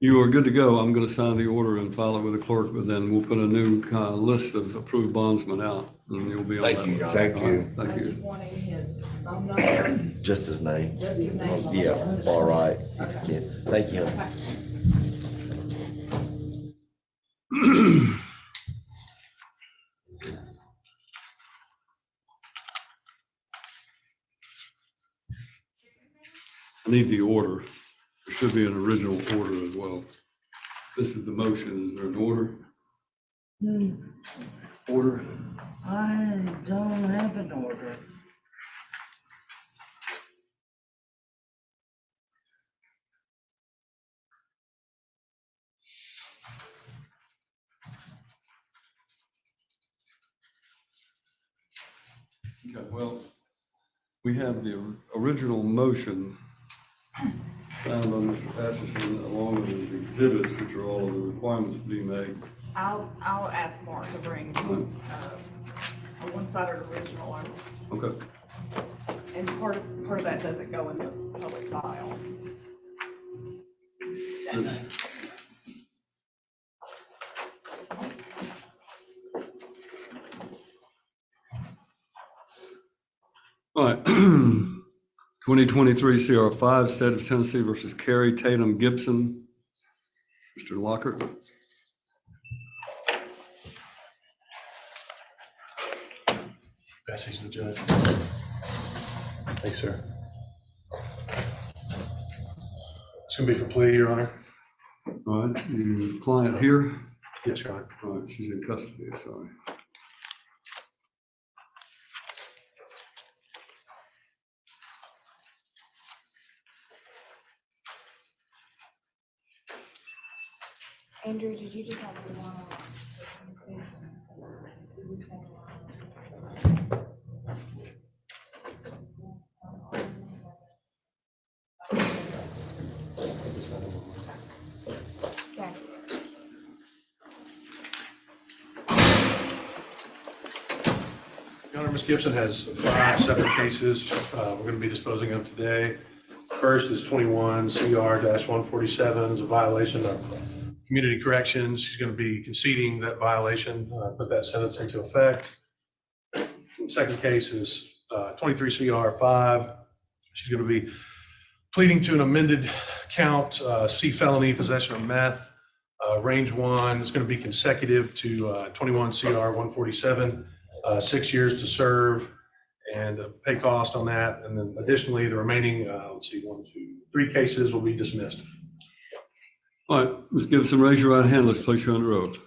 You are good to go. I'm going to sign the order and file it with the clerk, but then we'll put a new list of approved bondsmen out, and you'll be on that. Thank you, list. Your Thank All right, you. Thank Are you you. wanting his phone number? Just his name. Just his name? Yeah, all right. Okay. Yeah, thank you. I need the order. There should be an original order as well. This is the motion. Is there an order? Order? I don't have an order. Okay, well, we have the original motion found by Mr. Patterson along with his exhibits, which are all of the requirements to be made. I'll ask Mark to bring a one-sided original on, Okay. and part of that doesn't go in the public file. All right. 2023 CR5, State of Tennessee versus Carrie Tatum Gibson. Mr. Lockhart. Pass these to the judge. Thanks, sir. It's gonna be for plea, Your Honor. All right, your client here. Yes, Your Honor. All right, she's in custody, sorry. Andrew, did you just have the one? Okay. Your Honor, Ms. Gibson has 5 separate cases we're going to be disposing of today. First is 21 CR-147, is a violation of community corrections. She's going to be conceding that violation, put that sentence into effect. The second case is 23 CR-5. She's going to be pleading to an amended count, C felony, possession of meth, range 1. It's going to be consecutive to 21 CR-147. 6 years to serve and pay cost on that. And then additionally, the remaining, 3 cases will be dismissed. All right, Ms. Gibson, raise your right hand. Let's place you under oath.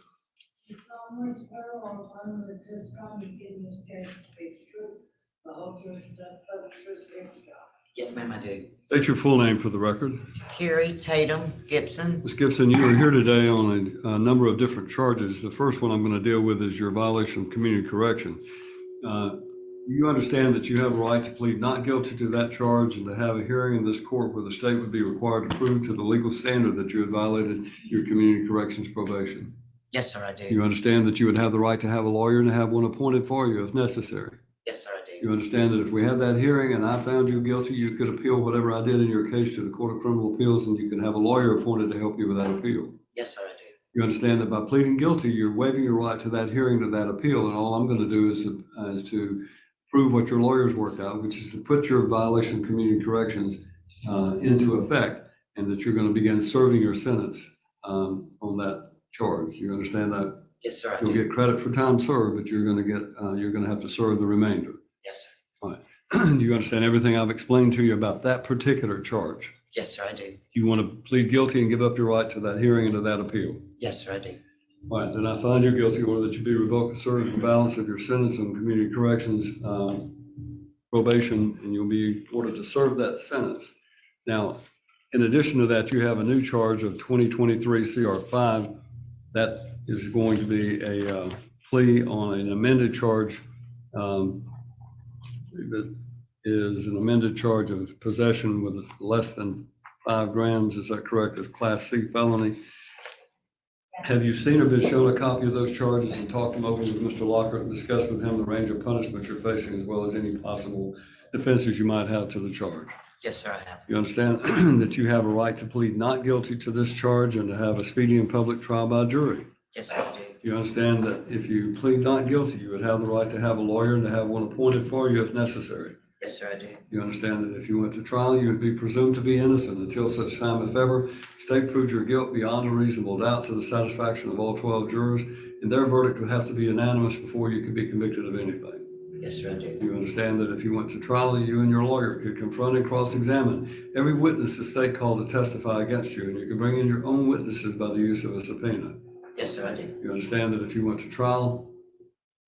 You solemnly swear or affirm that the testimony you give in this case to be the truth, the whole truth, and nothing but the truth, so help you God. Yes, ma'am, I do. State your full name for the record. Carrie Tatum Gibson. Ms. Gibson, you are here today on a number of different charges. The first one I'm going to deal with is your violation of community correction. You understand that you have a right to plead not guilty to that charge and to have a hearing in this court where the state would be required to prove to the legal standard that you had violated your community corrections probation. Yes, sir, I do. You understand that you would have the right to have a lawyer and to have one appointed for you if necessary. Yes, sir, I do. You understand that if we had that hearing and I found you guilty, you could appeal whatever I did in your case to the Court of Criminal Appeals and you could have a lawyer appointed to help you with that appeal. Yes, sir, I do. You understand that by pleading guilty, you're waiving your right to that hearing, to that appeal, and all I'm going to do is to prove what your lawyers worked out, which is to put your violation of community corrections into effect, and that you're going to begin serving your sentence on that charge. You understand that? Yes, sir, I You'll do. get credit for time served, but you're going to have to serve the remainder. Yes, sir. Do you understand everything I've explained to you about that particular charge? Yes, sir, I do. You want to plead guilty and give up your right to that hearing and to that appeal? Yes, sir, I do. All right, then I find you guilty, order that you be revoked, served for balance of your sentence on community corrections probation, and you'll be ordered to serve that sentence. Now, in addition to that, you have a new charge of 2023 CR5. That is going to be a plea on an amended charge. That is an amended charge of possession with less than 5 grams. Is that correct? It's Class C felony. Have you seen or been shown a copy of those charges and talked them over with Mr. Lockhart and discussed with him the range of punishment you're facing as well as any possible defenses you might have to the charge? Yes, sir, I have. You understand that you have a right to plead not guilty to this charge and to have a speedy and public trial by jury. Yes, sir, I do. You understand that if you plead not guilty, you would have the right to have a lawyer and to have one appointed for you if necessary. Yes, sir, I do. You understand that if you went to trial, you would be presumed to be innocent until such time, if ever, the state proved your guilt beyond a reasonable doubt to the satisfaction of all 12 jurors, and their verdict would have to be unanimous before you could be convicted of anything. Yes, sir, I do. You understand that if you went to trial, you and your lawyer could confront and cross-examine every witness the state called to testify against you, and you could bring in your own witnesses by the use of a subpoena. Yes, sir, I do. You understand that if you went to trial,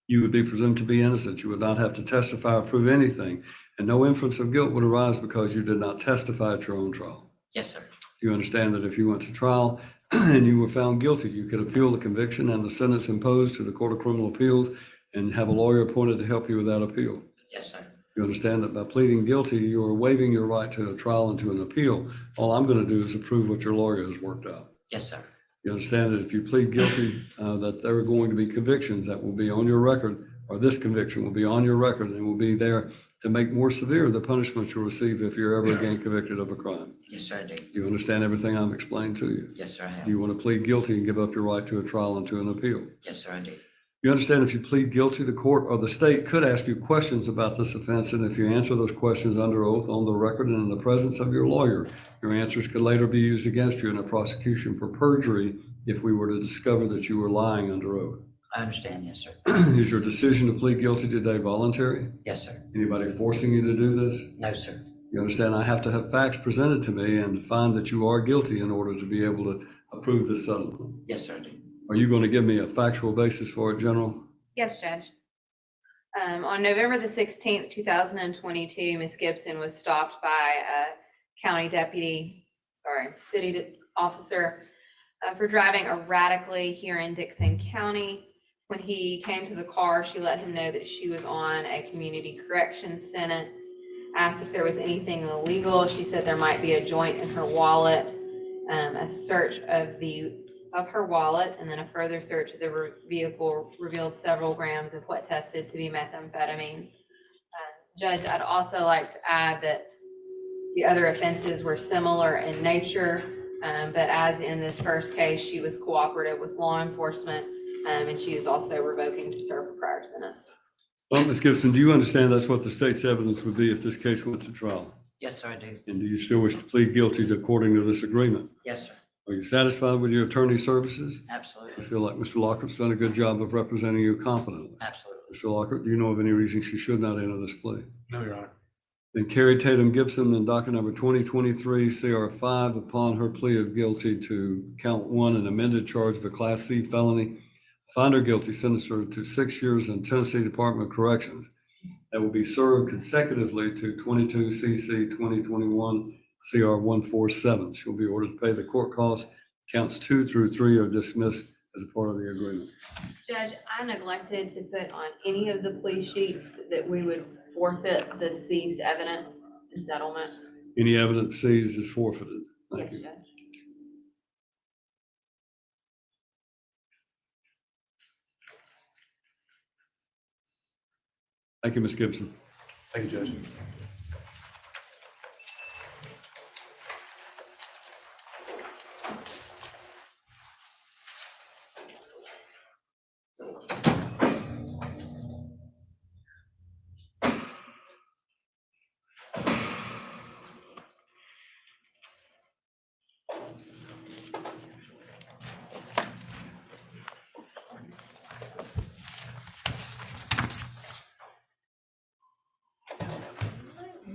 you would be presumed to be innocent. You would not have to testify or prove anything, and no inference of guilt would arise because you did not testify at your own trial. Yes, sir. You understand that if you went to trial and you were found guilty, you could appeal the conviction and the sentence imposed to the Court of Criminal Appeals and have a lawyer appointed to help you with that appeal. Yes, sir. You understand that by pleading guilty, you are waiving your right to a trial and to an appeal. All I'm going to do is approve what your lawyer has worked out. Yes, sir. You understand that if you plead guilty, that there are going to be convictions that will be on your record, or this conviction will be on your record and will be there to make more severe the punishment you'll receive if you're ever again convicted of a crime. Yes, sir, I do. You understand everything I'm explaining to you? Yes, sir, I have. You want to plead guilty and give up your right to a trial and to an appeal. Yes, sir, I do. You understand if you plead guilty, the court or the state could ask you questions about this offense, and if you answer those questions under oath on the record and in the presence of your lawyer, your answers could later be used against you in a prosecution for perjury if we were to discover that you were lying under oath. I understand, yes, sir. Is your decision to plead guilty today voluntary? Yes, sir. Anybody forcing you to do this? No, sir. You understand I have to have facts presented to me and find that you are guilty in order to be able to approve this settlement. Yes, sir, I do. Are you going to give me a factual basis for it, General? Yes, Judge. On November the 16th, 2022, Ms. Gibson was stopped by a city officer for driving erratically here in Dixon County. When he came to the car, she let him know that she was on a community corrections sentence, asked if there was anything illegal. She said there might be a joint in her wallet. A search of her wallet and then a further search of the vehicle revealed several grams of what tested to be methamphetamine. Judge, I'd also like to add that the other offenses were similar in nature, but as in this first case, she was cooperative with law enforcement, and she is also revoking to serve a prior sentence. Well, Ms. Gibson, do you understand that's what the state's evidence would be if this case went to trial? Yes, sir, I do. And do you still wish to plead guilty according to this agreement? Yes, sir. Are you satisfied with your attorney services? I Absolutely. feel like Mr. Lockhart's done a good job of representing you competently. Absolutely. Mr. Lockhart, do you know of any reason she should not enter this plea? No, Your Honor. Then Carrie Tatum Gibson in docket number 2023 CR5 upon her plea of guilty to count one, an amended charge of a Class C felony, find her guilty, sentence her to 6 years in Tennessee Department of Corrections that will be served consecutively to 22 CC 2021 CR 147. She'll be ordered to pay the court costs. Counts 2 through 3 are dismissed as a part of the agreement. Judge, I neglected to put on any of the plea sheets that we would forfeit the seized evidence and settlement. Any evidence seized is forfeited. Thank Yes, you. Judge. Thank you, Ms. Gibson. Thank you, Judge.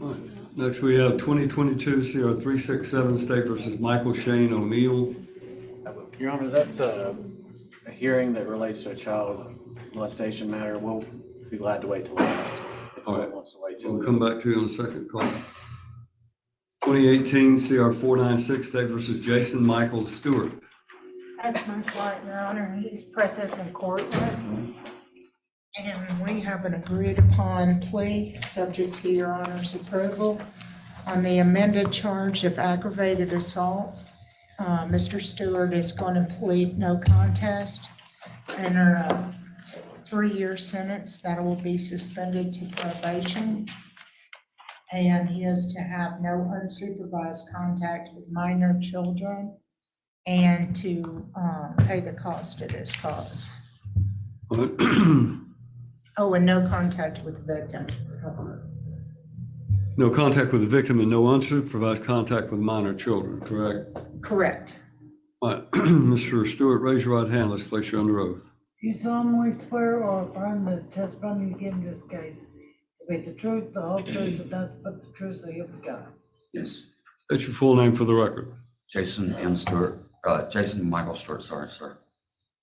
All right. Next, we have 2022 CR 367 State versus Michael Shane O'Neill. Your Honor, that's a hearing that relates to a child molestation matter. We'll be glad to wait till last. If the All court right. wants to wait So till. we'll come back to you on the second call. 2018 CR 496 State versus Jason Michael Stewart. That's my client, Your Honor. He's present in court. And we have an agreed upon plea, subject to Your Honor's approval, on the amended charge of aggravated assault. Mr. Stewart is going to plead no contest, enter a 3-year sentence that will be suspended to probation. and he is to have no unsupervised contact with minor children and to pay the cost of this cause. Oh, and no contact with the victim. No contact with the victim and no unsupervised contact with minor children, correct? Correct. All right, Mr. Stewart, raise your right hand. Let's place you under oath. Do you solemnly swear or affirm that the testimony you give in this case to be the truth, the whole truth, and nothing but the truth, so help you God? Yes. State your full name for the record. Jason Michael Stewart, sorry, sir.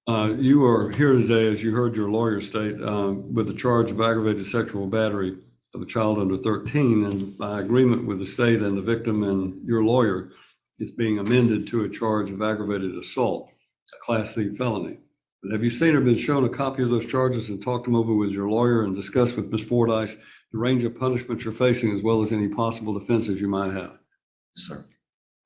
You are here today, as you heard your lawyer state, with the charge of aggravated sexual battery of a child under 13, and by agreement with the state and the victim and your lawyer, it's being amended to a charge of aggravated assault, a Class C felony. But have you seen or been shown a copy of those charges and talked them over with your lawyer and discussed with Ms. Fordyce the range of punishment you're facing as well as any possible defenses you might have? Yes, sir.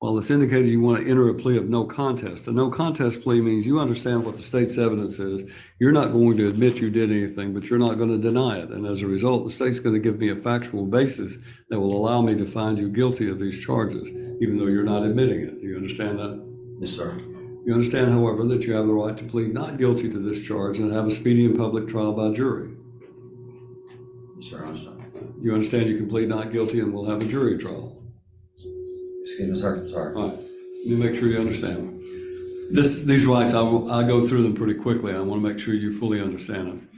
Well, it's indicated you want to enter a plea of no contest. A no contest plea means you understand what the state's evidence is. You're not going to admit you did anything, but you're not going to deny it. And as a result, the state's going to give me a factual basis that will allow me to find you guilty of these charges, even though you're not admitting it. Do you understand that? Yes, sir. You understand, however, that you have the right to plead not guilty to this charge and have a speedy and public trial by jury. Yes, sir, I understand. You understand you can plead not guilty and we'll have a jury trial. Excuse me, sir, sorry. All right, let me make sure you understand. These rights, I'll go through them pretty quickly. I want to make sure you fully understand them.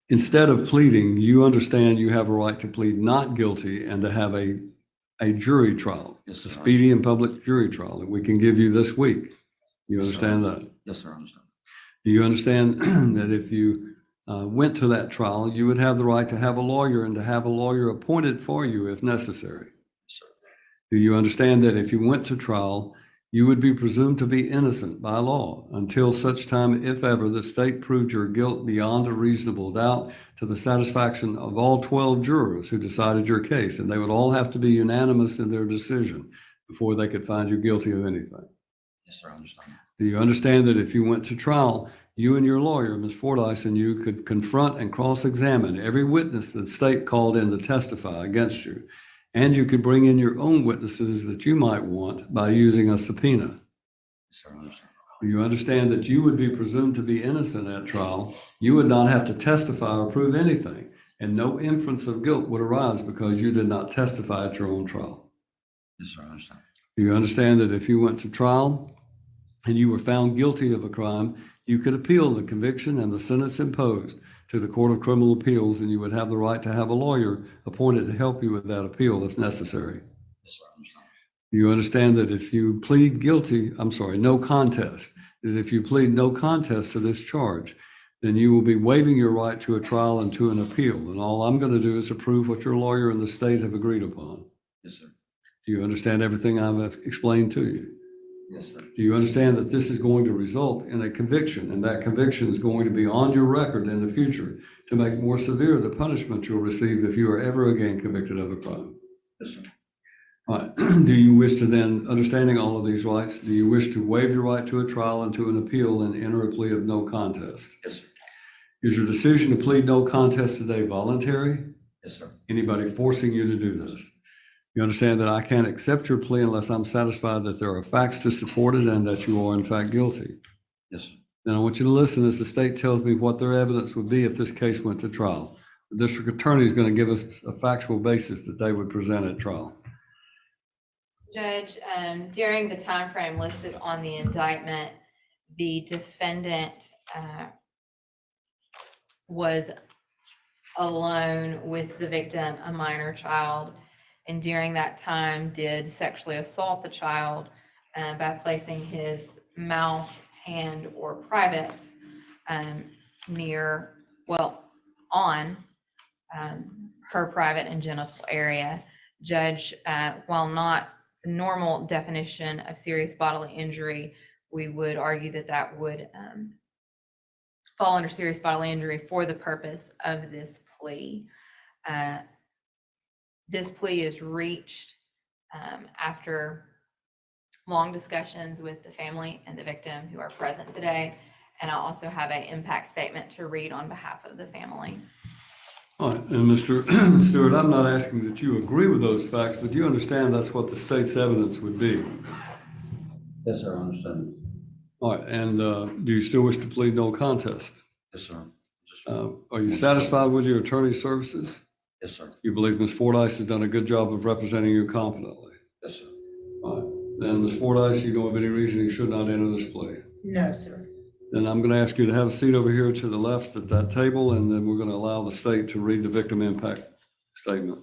Instead of pleading, you understand you have a right to plead not guilty and to have a jury trial. Yes, A sir. speedy and public jury trial that we can give you this week. You Yes, sir. understand that? Yes, sir, I understand. Do you understand that if you went to that trial, you would have the right to have a lawyer and to have a lawyer appointed for you if necessary? Yes, sir. Do you understand that if you went to trial, you would be presumed to be innocent by law until such time, if ever, the state proved your guilt beyond a reasonable doubt to the satisfaction of all 12 jurors who decided your case, and they would all have to be unanimous in their decision before they could find you guilty of anything? Yes, sir, I understand. Do you understand that if you went to trial, you and your lawyer, Ms. Fordyce, and you could confront and cross-examine every witness that the state called in to testify against you, and you could bring in your own witnesses that you might want by using a subpoena? Yes, sir, I understand. Do you understand that you would be presumed to be innocent at trial? You would not have to testify or prove anything, and no inference of guilt would arise because you did not testify at your own trial. Yes, sir, I understand. Do you understand that if you went to trial and you were found guilty of a crime, you could appeal the conviction and the sentence imposed to the Court of Criminal Appeals, and you would have the right to have a lawyer appointed to help you with that appeal if necessary? Yes, sir, I understand. Do you understand that if you plead guilty, no contest, that if you plead no contest to this charge, then you will be waiving your right to a trial and to an appeal, and all I'm going to do is approve what your lawyer and the state have agreed upon? Yes, sir. Do you understand everything I've explained to you? Yes, sir. Do you understand that this is going to result in a conviction, and that conviction is going to be on your record in the future to make more severe the punishment you'll receive if you are ever again convicted of a crime? Yes, sir. All right. Do you wish to then, understanding all of these rights, do you wish to waive your right to a trial and to an appeal and enter a plea of no contest? Yes, sir. Is your decision to plead no contest today voluntary? Yes, sir. Anybody forcing you to do this? You understand that I can't accept your plea unless I'm satisfied that there are facts to support it and that you are in fact guilty. Yes, sir. Then I want you to listen as the state tells me what their evidence would be if this case went to trial. The district attorney is going to give us a factual basis that they would present at trial. Judge, during the time frame listed on the indictment, the defendant was alone with the victim, a minor child, and during that time did sexually assault the child by placing his mouth, hand, or privates on her private and genital area. Judge, while not the normal definition of serious bodily injury, we would argue that that would fall under serious bodily injury for the purpose of this plea. This plea is reached after long discussions with the family and the victim who are present today. And I also have an impact statement to read on behalf of the family. All right, and Mr. Stewart, I'm not asking that you agree with those facts, but you understand that's what the state's evidence would be. Yes, sir, I understand. All right, and do you still wish to plead no contest? Yes, sir. Just- Are you satisfied with your attorney's services? Yes, sir. You believe Ms. Fordyce has done a good job of representing you competently? Yes, sir. All right, then Ms. Fordyce, you know of any reason you should not enter this plea? No, sir. Then I'm going to ask you to have a seat over here to the left at that table, and then we're going to allow the state to read the victim impact statement.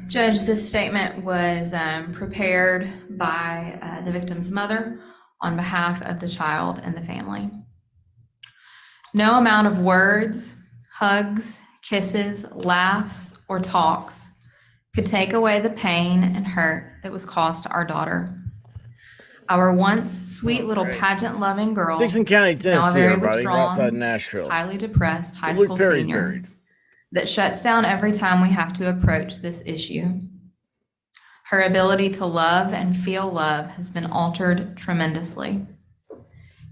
Judge, this statement was prepared by the victim's mother on behalf of the child and the family. No amount of words, hugs, kisses, laughs, or talks could take away the pain and hurt that was caused to our daughter. Our once sweet little pageant-loving girl Dixon County, is now a Tennessee, very everybody, right outside withdrawn, Nashville. highly depressed high Luke school Perry's senior buried. that shuts down every time we have to approach this issue. Her ability to love and feel love has been altered tremendously.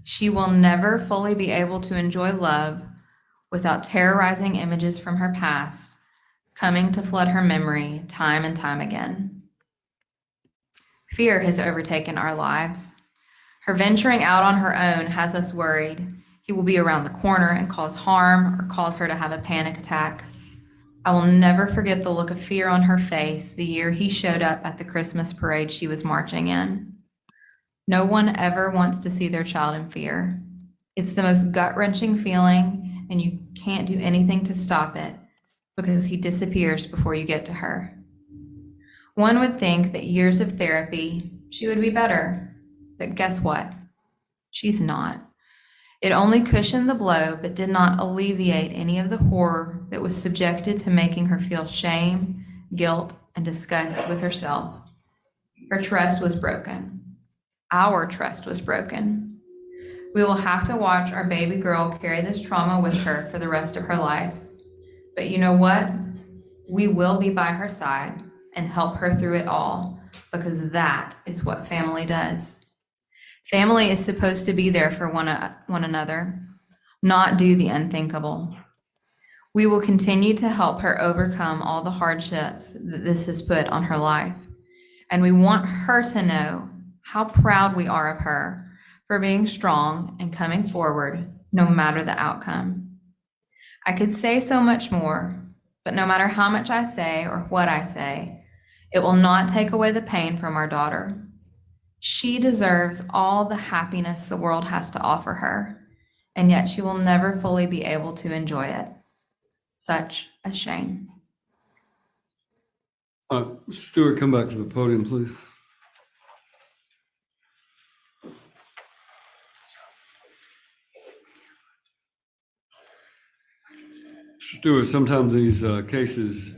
She will never fully be able to enjoy love without terrorizing images from her past coming to flood her memory time and time again. Fear has overtaken our lives. Her venturing out on her own has us worried he will be around the corner and cause harm or cause her to have a panic attack. I will never forget the look of fear on her face the year he showed up at the Christmas parade she was marching in. No one ever wants to see their child in fear. It's the most gut-wrenching feeling, and you can't do anything to stop it because he disappears before you get to her. One would think that years of therapy, she would be better, but guess what? She's not. It only cushioned the blow, but did not alleviate any of the horror that was subjected to making her feel shame, guilt, and disgust with herself. Her trust was broken. Our trust was broken. We will have to watch our baby girl carry this trauma with her for the rest of her life. But you know what? We will be by her side and help her through it all, because that is what family does. Family is supposed to be there for one another, not do the unthinkable. We will continue to help her overcome all the hardships that this has put on her life. And we want her to know how proud we are of her for being strong and coming forward no matter the outcome. I could say so much more, but no matter how much I say or what I say, it will not take away the pain from our daughter. She deserves all the happiness the world has to offer her, and yet she will never fully be able to enjoy it. Such a shame. Mr. Stewart, come back to the podium, please. Mr. Stewart, sometimes these cases,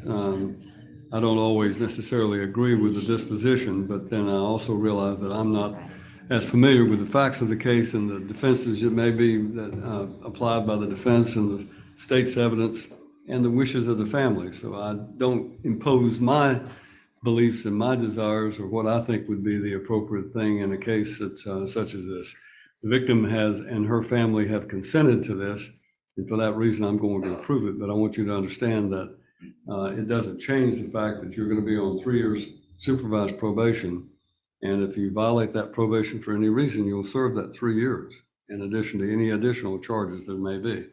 I don't always necessarily agree with the disposition, but then I also realize that I'm not as familiar with the facts of the case and the defenses that may be that, applied by the defense and the state's evidence and the wishes of the family. So I don't impose my beliefs and my desires or what I think would be the appropriate thing in a case that's such as this. The victim has and her family have consented to this, and for that reason, I'm going to approve it. But I want you to understand that it doesn't change the fact that you're going to be on 3 years supervised probation. And if you violate that probation for any reason, you'll serve that 3 years in addition to any additional charges there may be.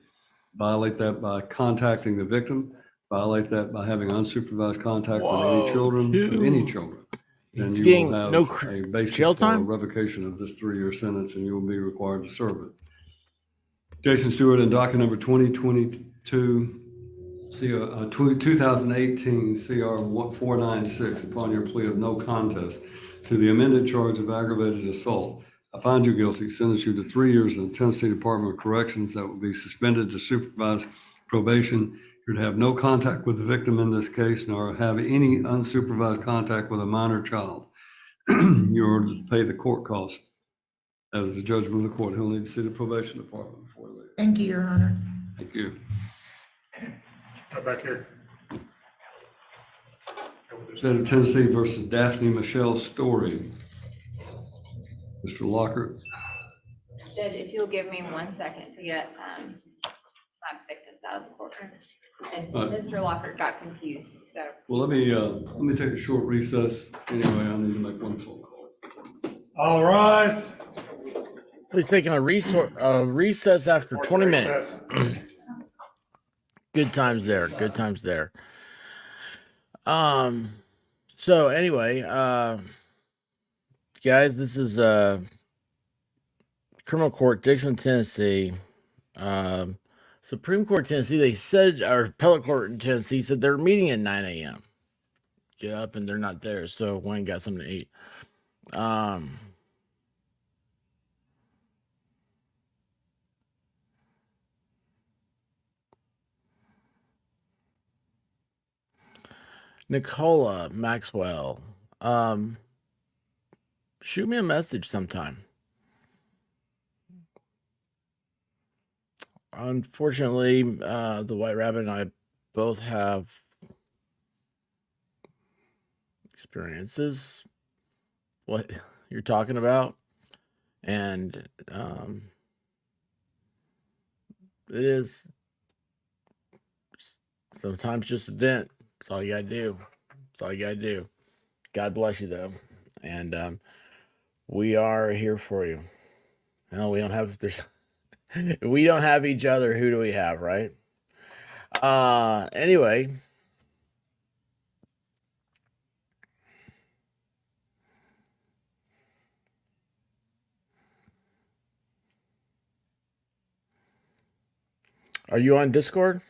Violate that by contacting the victim, violate that by having unsupervised contact with any children, then He's you getting will have no a basis jail for time? revocation of this 3-year sentence, and you will be required to serve it. Jason Stewart, in docket number 2022, 2018 CR 496, upon your plea of no contest to the amended charge of aggravated assault, I find you guilty, sentence you to 3 years in the Tennessee Department of Corrections that will be suspended to supervised probation. You're to have no contact with the victim in this case, nor have any unsupervised contact with a minor child. You're to pay the court cost. That is the judgment of the court. He'll need to see the probation department before they leave. Thank you, Your Honor. Thank you. Come back here. State of Tennessee versus Daphne Michelle Story. Mr. Lockhart. Judge, if you'll give me 1 second to get, my victims out of the courtroom. And Mr. Lockhart got confused, so. Well, let me take a short recess. Anyway, I need to make one phone call. All rise. He's taking a recess after 20 minutes. Good times there. Good times there. So anyway, guys, this is criminal court, Dixon, Tennessee. Supreme Court, Tennessee. They said, or appellate court in Tennessee said they're meeting at 9 a.m. Get up, and they're not there. So Wayne got something to eat. Nicola Maxwell, shoot me a message sometime. Unfortunately, the White Rabbit and I both have experiences what you're talking about, and it is sometimes just a vent. That's all you gotta do. That's all you gotta do. God bless you, though, and we are here for you. No, we don't have. There's if we don't have each other, who do we have, right? Anyway. Are you on Discord?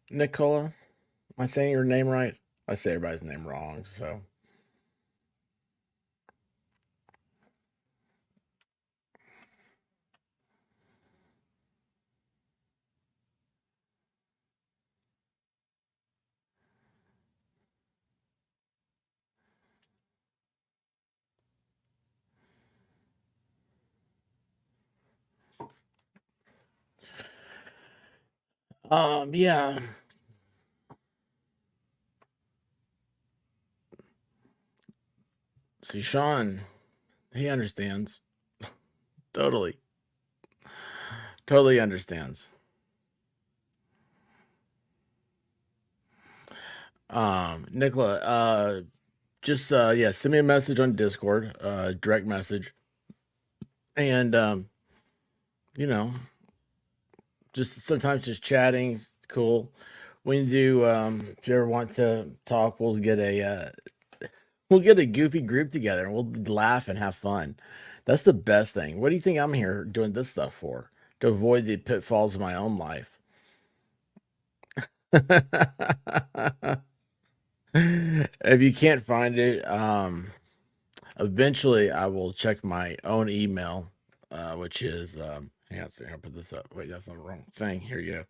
Nicola? Am I saying your name right? I say everybody's name wrong, so. Yeah. See, Sean, he understands. Totally. Totally understands. Nicola, just yeah, send me a message on Discord, direct message. And you know, just sometimes just chatting is cool. When you do, if you ever want to talk, we'll get a goofy group together and we'll laugh and have fun. That's the best thing. What do you think I'm here doing this stuff for? To avoid the pitfalls of my own life. If you can't find it, eventually I will check my own email, which is, hang on a second, I'll put this up. Wait, that's not the wrong thing. Here you go.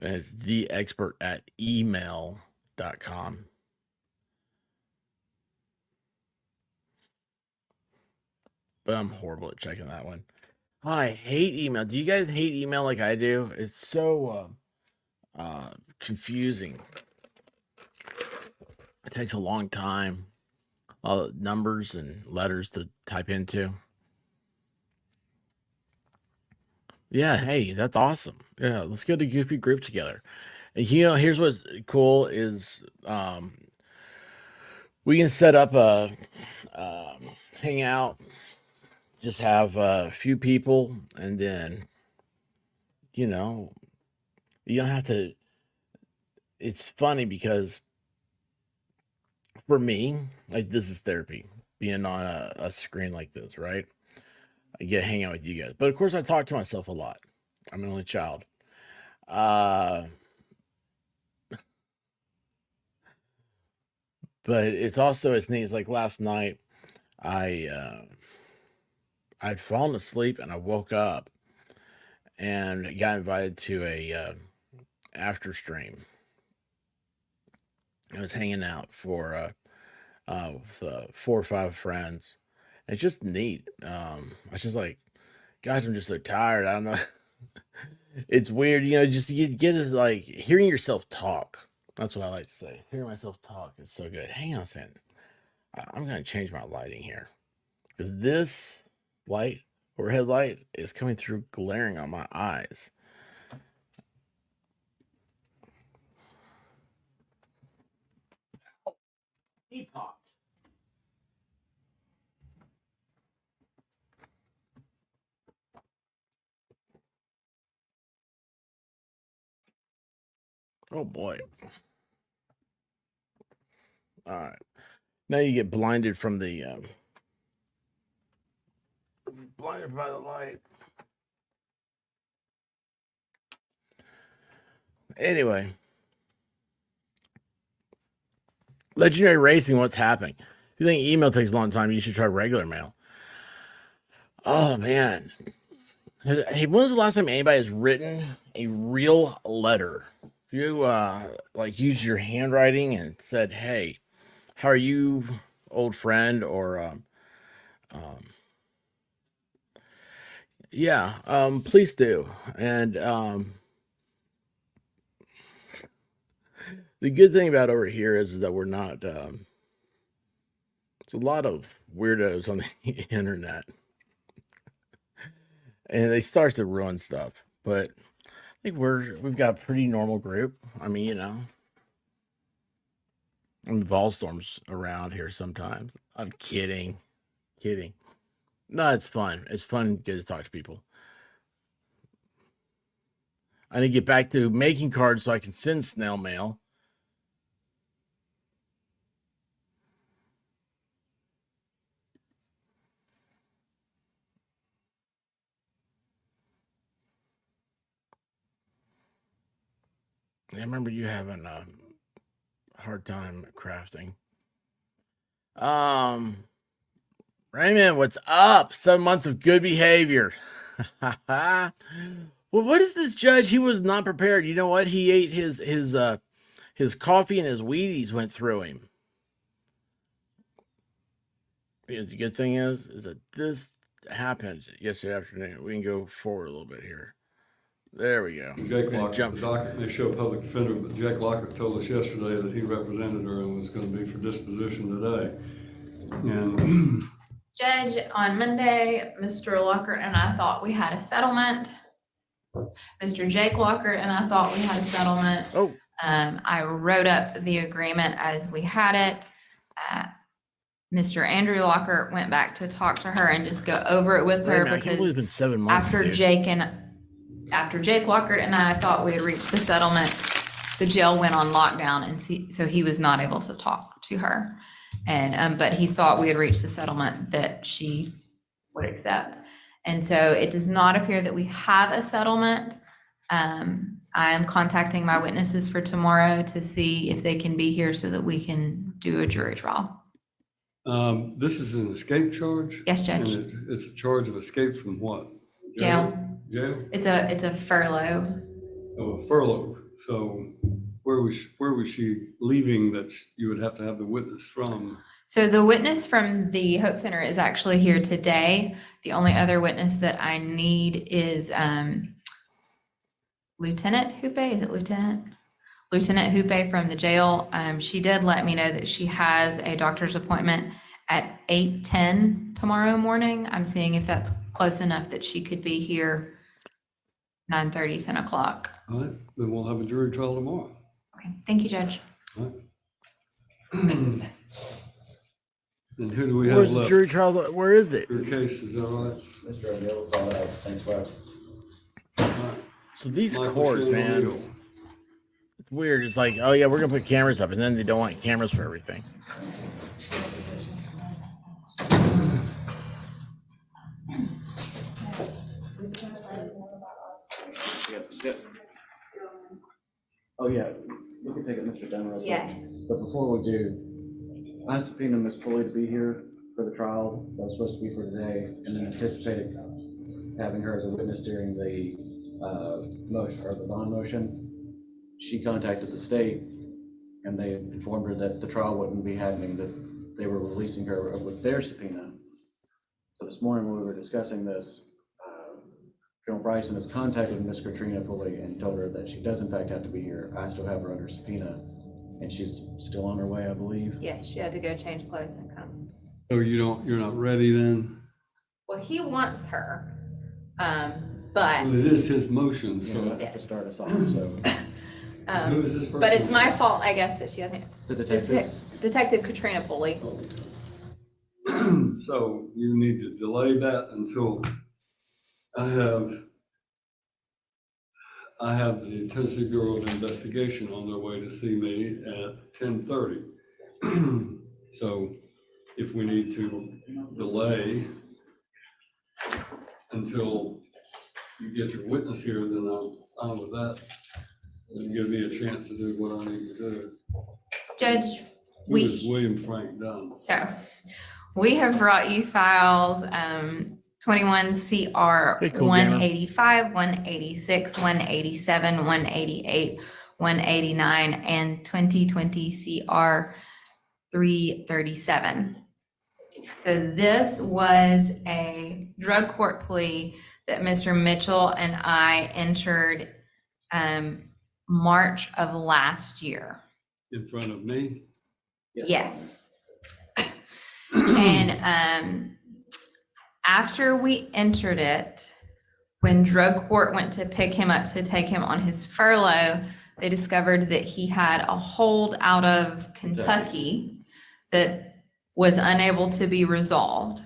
And it's theexpert@email.com. But I'm horrible at checking that one. I hate email. Do you guys hate email like I do? It's so confusing. It takes a long time. All the numbers and letters to type into. Yeah, hey, that's awesome. Yeah, let's get a goofy group together. And, here's what's cool is we can set up a hangout, just have a few people, and then you don't have to. It's funny because for me, like, this is therapy, being on a screen like this, right? I get hang out with you guys, but of course I talk to myself a lot. I'm an only child. But it's neat. It's like last night, I'd fallen asleep and I woke up and got invited to a after stream. I was hanging out with 4 or 5 friends, It's just neat. I was just like, gosh, I'm just so tired. I don't know. It's weird, just you get it like hearing yourself talk. That's what I like to say. Hearing myself talk is so good. Hang on a second. I'm gonna change my lighting here because this light or headlight is coming through glaring on my eyes. He popped. Oh boy. All right. Now you get blinded from the blinded by the light. Anyway. Legendary Racing, what's happening? If you think email takes a long time, you should try regular mail. Oh man. Hey, when was the last time anybody has written a real letter? If you like used your handwriting and said, "Hey, how are you, old friend?" Or yeah, please do. And the good thing about over here is that we're not. There's a lot of weirdos on the internet, and they start to ruin stuff. But I think we've got a pretty normal group. I mean, I mean, Volstorm's around here sometimes. I'm kidding. No, it's fun. It's fun to get to talk to people. I need to get back to making cards so I can send snail mail. I remember you having a hard time crafting. Raymond, what's up? 7 months of good behavior. Well, what is this judge? He was not prepared. You know what? He ate his coffee and his Wheaties went through him. The good thing is that this happened yesterday afternoon. We can go forward a little bit here. There we go. Jake And Lockett, jump the docket may show public defender, but Jake Lockett told us yesterday that he represented her and was going to be for disposition today. And Judge, on Monday, Mr. Lockhart and I thought we had a settlement. Mr. Jake Lockhart and I thought we had a settlement. Oh, I wrote up the agreement as we had it. Mr. Andrew Lockhart went back to talk to her and just go over it with her I can't believe it's because been 7 months. after Jake Lockhart and I thought we had reached the settlement, the jail went on lockdown, and so he was not able to talk to her. And but he thought we had reached a settlement that she would accept. And so it does not appear that we have a settlement. I am contacting my witnesses for tomorrow to see if they can be here so that we can do a jury trial. this is an escape charge? Yes, Judge. And it's a charge of escape from what? Jail. Jail? It's a furlough. Oh, a furlough. So where was she leaving that you would have to have the witness from? So the witness from the Hope Center is actually here today. The only other witness that I need is Lieutenant Hoope. Is it Lieutenant? Lieutenant Hoope from the jail. She did let me know that she has a doctor's appointment at 8:10 tomorrow morning. I'm seeing if that's close enough that she could be here 9:30, 10 o'clock. All right, then we'll have a jury trial tomorrow. Okay, thank you, Judge. All right. And who do we have where's the left? jury trial? Where is it? Your case, is that right? Mr. O'Neill's all right. Thanks, bro. All right. So these Michael courts, Shane man, O'Neill. it's weird. It's like, oh yeah, we're gonna put cameras up, and then they don't want cameras for everything. Oh, yeah, we can take it, Mr. Denver. Yes. But before we do, I subpoenaed Ms. Foley to be here for the trial that was supposed to be for today, and then anticipated having her as a witness during the motion, or the bond motion. She contacted the state, and they informed her that the trial wouldn't be happening, that they were releasing her with their subpoena. So this morning when we were discussing this, General Bryson has contacted Miss Katrina Pulley and told her that she does in fact have to be here. I still have her under subpoena, and she's still on her way, I believe. Yes, she had to go change clothes and come. So you're not ready then? Well, he wants her, but, Well, it is his motion, So so I have to start us off, so. who is this person? but it's my fault, I guess, that she hasn't. The detective, Detective Katrina Pulley. So you need to delay that until I have the Tennessee Bureau of Investigation on their way to see me at 10:30. So if we need to delay until you get your witness here, then I'm fine with that. And give me a chance to do what I need to do. Judge, Who is William Frank Dunn? So we have brought you files, 21 CR Hey, cool, 185, 186, 187, 188, 189, and 2020 CR 337. So this was a drug court plea that Mr. Mitchell and I entered March of last year. In front of me? Yes. And after we entered it, when drug court went to pick him up to take him on his furlough, they discovered that he had a hold out of Kentucky that was unable to be resolved.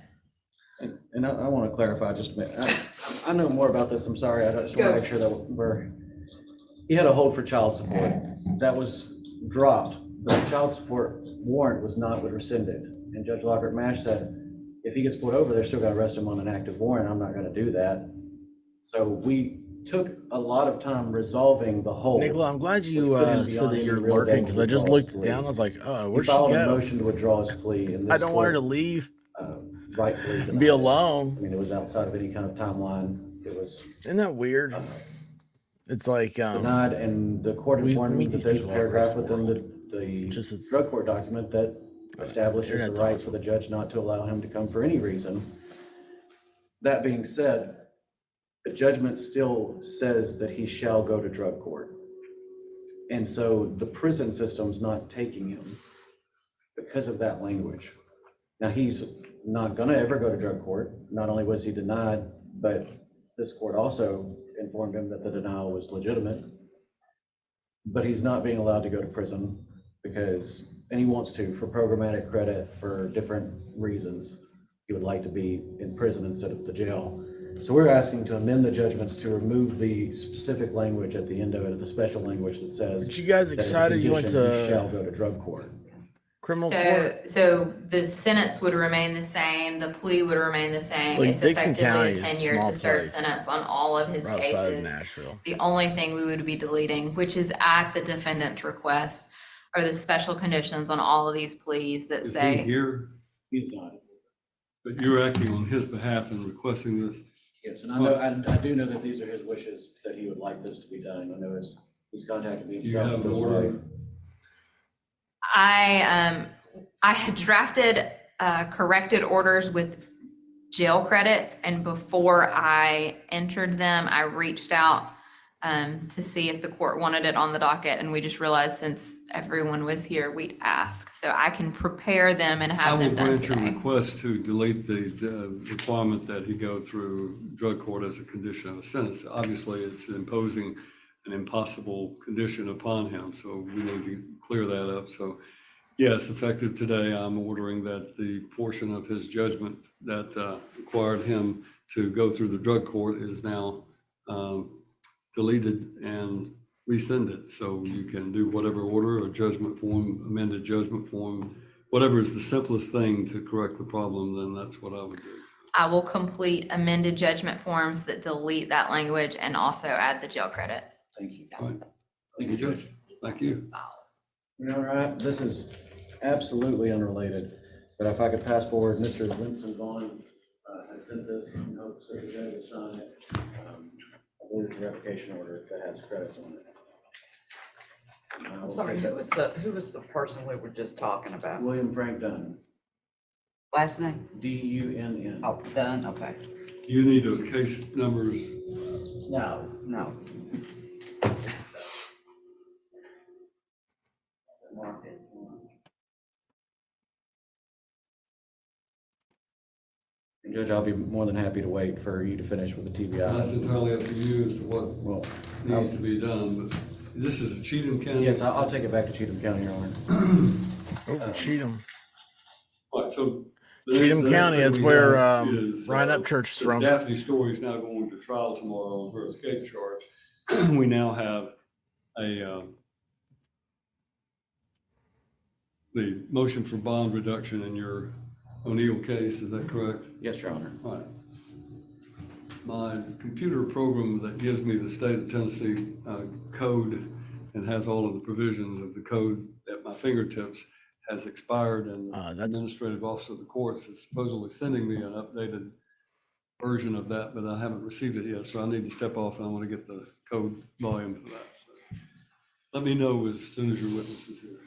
and I want to clarify just a minute. I know more about this, I'm sorry, I just want to make sure that he had a hold for child support. That was dropped. The child support warrant was not rescinded. And Judge Lockhart Mash said, if he gets pulled over, they're still going to arrest him on an active warrant. I'm not going to do that. So we took a lot of time resolving the hold. Nicola, I'm glad you which put him said beyond that any you're real lurking danger because I to just withdraw his looked plea. down. I was like, oh, He where'd she filed a go? motion to withdraw his plea, and I this don't want her to court, leave rightfully and be denied it. alone. I mean, it was outside of any kind of timeline. It was Isn't that weird? It's like, denied, and the court we informed me meet that these there's a people all across paragraph the within world. the Just it's- drug court document that establishes Internet's the right awesome. for the judge not to allow him to come for any reason. That being said, the judgment still says that he shall go to drug court. And so the prison system's not taking him because of that language. Now, he's not gonna ever go to drug court. Not only was he denied, but this court also informed him that the denial was legitimate. But he's not being allowed to go to prison because, and he wants to, for programmatic credit, for different reasons. He would like to be in prison instead of the jail. So we're asking to amend the judgments to remove the specific language at the end of it, the special language that says. Aren't you guys that as a excited you went condition, he shall to go to drug court. criminal court? So the sentence would remain the same, the plea would remain the same. Like It's Dixon effectively a County is a 10-year small to serve place. sentence on all of his We're outside of cases. Nashville. The only thing we would be deleting, which is at the defendant's request, are the special conditions on all of these pleas that Is he say, here? He's not. But you're acting on his behalf and requesting this? Yes, and I know, I do know that these are his wishes, that he would like this to be done. I know he's contacted me Do you himself. have with an his order? wife. I had drafted corrected orders with jail credits, and before I entered them, I reached out to see if the court wanted it on the docket, and we just realized since everyone was here, we'd ask. So I can prepare them and I have will them done grant your today. request to delete the requirement that he go through drug court as a condition of a sentence. Obviously, it's imposing an impossible condition upon him, so we need to clear that up. So yes, effective today, I'm ordering that the portion of his judgment that required him to go through the drug court is now deleted and rescinded. So you can do whatever order or judgment form, amended judgment form, whatever is the simplest thing to correct the problem, then that's what I would do. I will complete amended judgment forms that delete that language and also add the jail credit. Thank you. All right. Thank you, Judge. Thank you. All right, this is absolutely unrelated, but if I could pass forward, Mr. Winston Vaughn has sent this, and hope Secretary to sign it. I believe it's a revocation order that has credits on it. I'm sorry, who was the person we were just talking about? William Frank Dunn. Last name? Dunn. Oh, Dunn, okay. Do you need those case numbers? No, no. And Judge, I'll be more than happy to wait for you to finish with the That's TBI. entirely up to you as to what Well, needs to be done, but this is a Cheatham County. yes, I'll take it back to Cheatham County, Your Honor. Oh, Cheatham. Right, so. Cheatham the next County, thing that's we where, have is, Ryan Upchurch is since from. Daphne Story's now going to trial tomorrow on her escape charge. We now have the motion for bond reduction in your O'Neill case, is that correct? Yes, Your Honor. Right. My computer program that gives me the state of Tennessee code and has all of the provisions of the code at my fingertips has expired, and the That's- administrative office of the courts is supposedly sending me an updated version of that, but I haven't received it yet, so I need to step off and I want to get the code volume for that. So let me know as soon as your witness is here.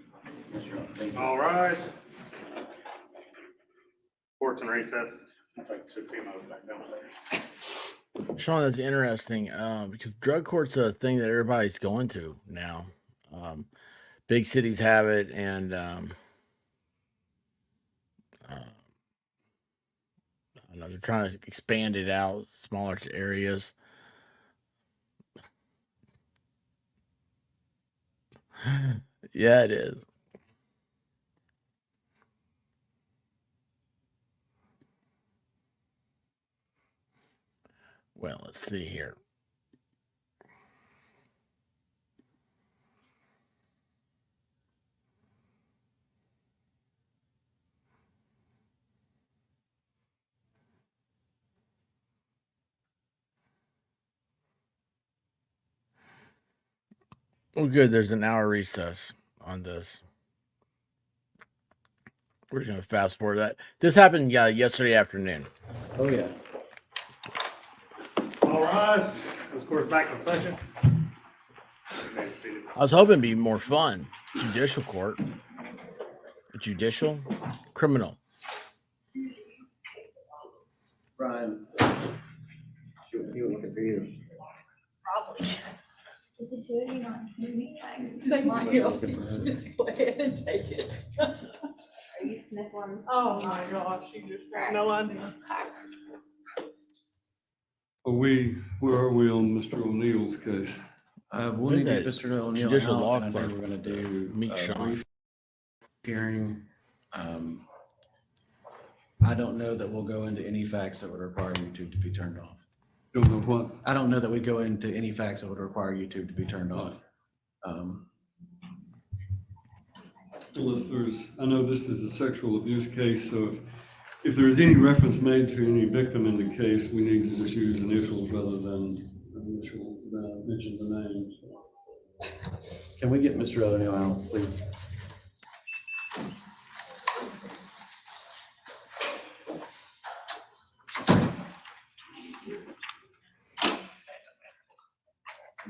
Yes, Your Honor. Thank you. All right. Court's in recess. I'll take the 2 p.m. back downstairs. Sean, that's interesting because drug court's a thing that everybody's going to now. Big cities have it, and I don't know, they're trying to expand it out, smaller areas. Yeah, it is. Well, let's see here. Well, good. There's an hour recess on this. We're just going to fast forward that. This happened yesterday afternoon. Oh, yeah. All rise. This court's back in session. I was hoping it'd be more fun. Judicial court. Judicial? Criminal. Brian, you were looking for you. Probably. Thank you. Just go ahead and take it. Are you sniffling? Oh my gosh, you just have no idea. Where are we on Mr. O'Neill's case? We'll Look need at Mr. O'Neill judicial out, law and I think clerk. we're gonna do Meet a Sean. brief hearing. I don't know that we'll go into any facts that would require YouTube to be turned off. Don't know what. I don't know that we go into any facts that would require YouTube to be turned off. Well, I know this is a sexual abuse case, so if there is any reference made to any victim in the case, we need to just use initials rather than mention the name. Can we get Mr. O'Neill out, please?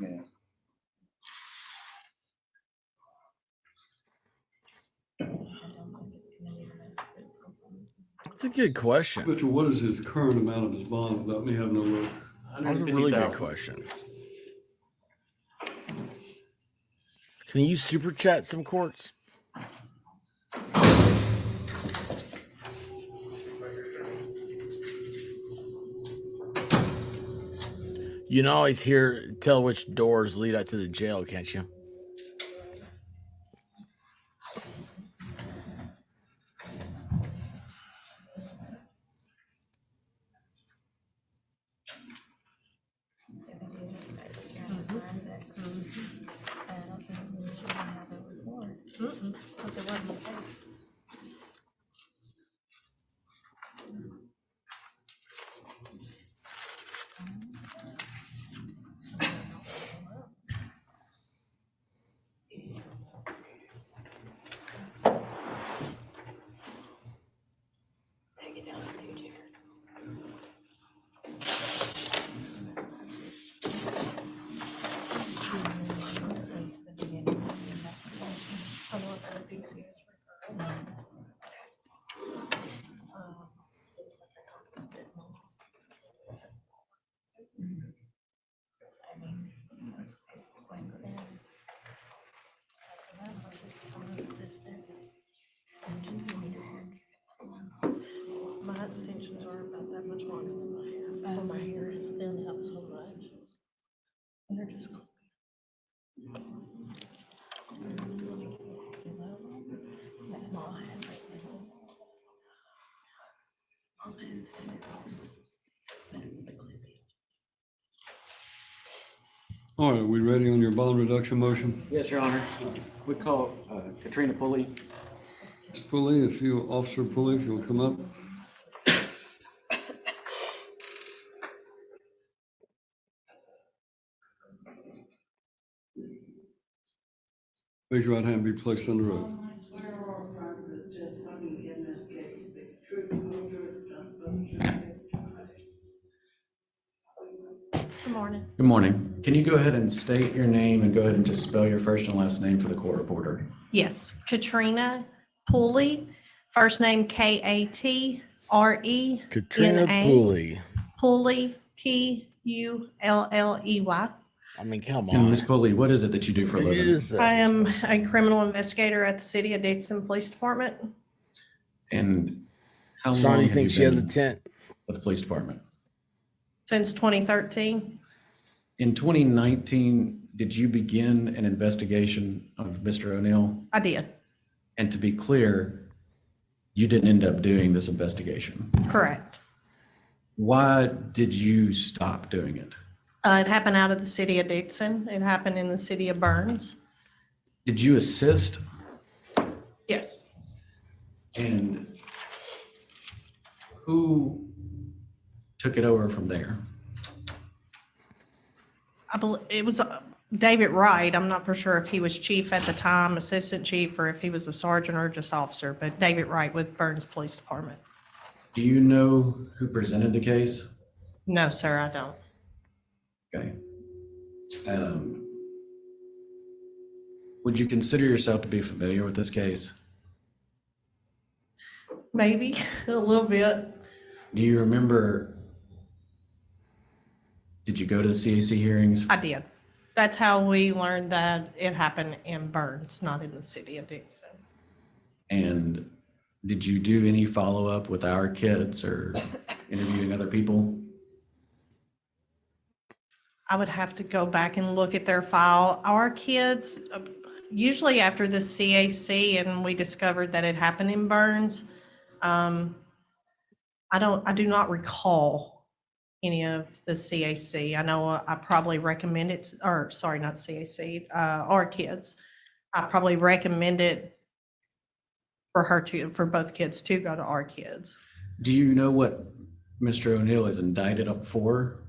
Yeah. It's a good question. Mitchell, what is his current amount of his bond without me having no look? That's a really good 150,000. question. Can you super chat some courts? You can always tell which doors lead out to the jail, can't you? extensions are about that much longer than I have, for my hair has thinned out so much. And they're just. All right, are we ready on your bond reduction motion? Yes, Your Honor. We call Katrina Pulley. Mr. Pulley, Officer Pulley, if you'll come up. Raise your right hand and be placed under oath. I swear or affirm that the testimony you give in this case will be the truth, the whole truth, nothing but the truth. Good morning. Good morning. Can you go ahead and state your name and go ahead and just spell your first and last name for the court reporter? Yes, Katrina Pulley, first name Katrena. Katrina Pulley. Pulley, Pulley. I mean, come And on. Ms. Pulley, what is it that you do for a It living? is, I am a criminal investigator at the City of Dixon Police Department And how Sean, long you have think you she has a been tent? with the police department? since 2013. In 2019, did you begin an investigation of Mr. O'Neill? I did, And to be clear, you didn't end up doing this investigation. correct. Why did you stop doing it? It happened out of the City of Dixon. It happened in the City of Burns. Did you assist? Yes, And who took it over from there? I believe it was David Wright. I'm not for sure if he was chief at the time, assistant chief, or if he was a sergeant or just officer, but David Wright with Burns Police Department. Do you know who presented the case? No, sir, I don't. Okay. Would you consider yourself to be familiar with this case? Maybe a little bit. Do you remember, did you go to the CAC hearings? I did. That's how we learned that it happened in Burns, not in the City of Dixon. And did you do any follow-up with our kids or interviewing other people? I would have to go back and look at their file. Our kids, usually after the CAC and we discovered that it happened in Burns, I do not recall any of the CAC. I know I probably recommended, or sorry, not CAC, our kids. I probably recommended for both kids to go to our kids. Do you know what Mr. O'Neill is indicted up for?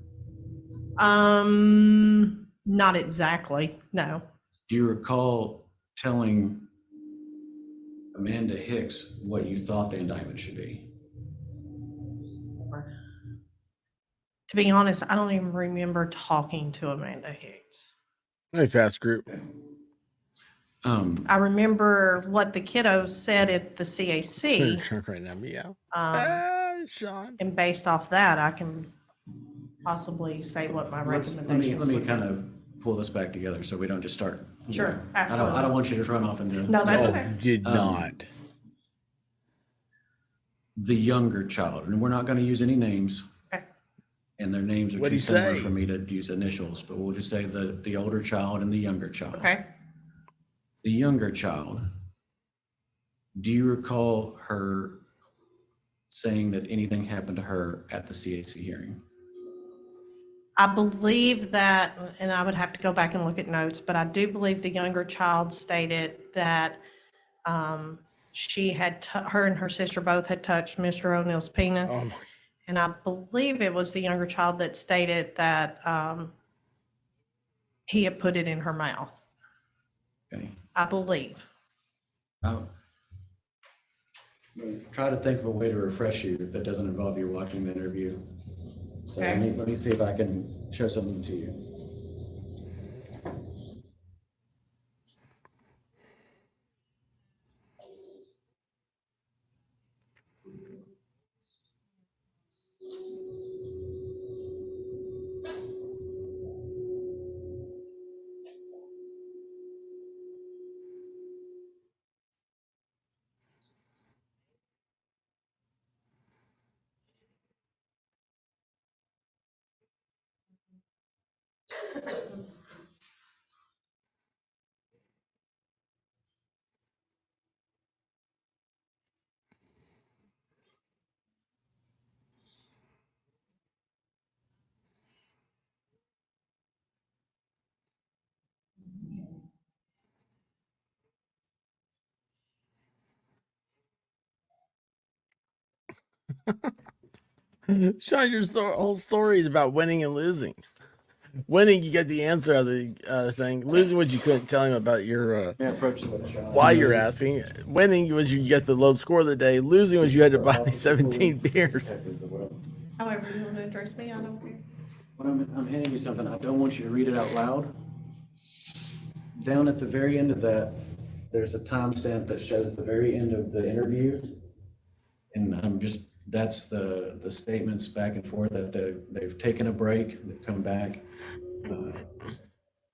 Not exactly, no. Do you recall telling Amanda Hicks what you thought the indictment should be? To be honest, I don't even remember talking to Amanda Hicks. Hey, fast group. I remember what the kiddos said at the CAC, Turn right now, meow. Sean. and based off that, I can possibly say what my Let recommendations me would kind be. of pull this back together so we don't just start. Sure, I don't absolutely. want you to run off into. No, that's No, okay. did not. The younger child, and we're not going to use any names. Okay. And their names are What'd too he similar say? for me to use initials, but we'll just say the older child and the younger child. Okay. The younger child, do you recall her saying that anything happened to her at the CAC hearing? I believe that, and I would have to go back and look at notes, but I do believe the younger child stated that she had, her and her sister both had touched Mr. O'Neill's penis. Oh, my. And I believe it was the younger child that stated that he had put it in her mouth. Okay. I believe. I'll try to think of a way to refresh you that doesn't involve you watching the interview. So let me see if I can show something to you. Sean, your whole story is about winning and losing. Winning, you get the answer of the thing. Losing was you couldn't tell him about your Yeah, approach the child. why you're asking. Winning was you get the low score of the day. Losing was you had to buy 17 beers. However you want to address me, I don't care. When I'm handing you something, I don't want you to read it out loud. Down at the very end of that, there's a timestamp that shows the very end of the interview. And that's the statements back and forth that they've taken a break, they've come back.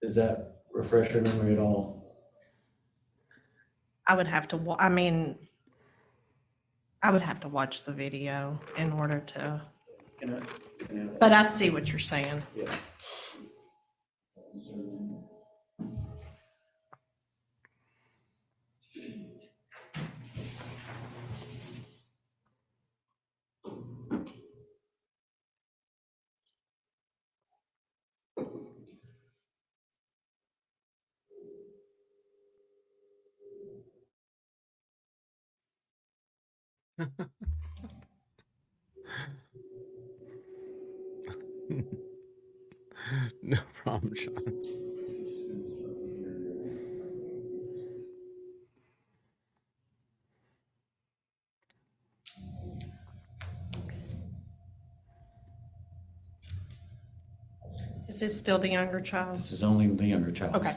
Does that refresh your memory at all? I would have to, I would have to watch the video in order to, but I see what you're saying. Yeah. No problem, Sean. Is this still the younger child? This is only the younger child. Okay.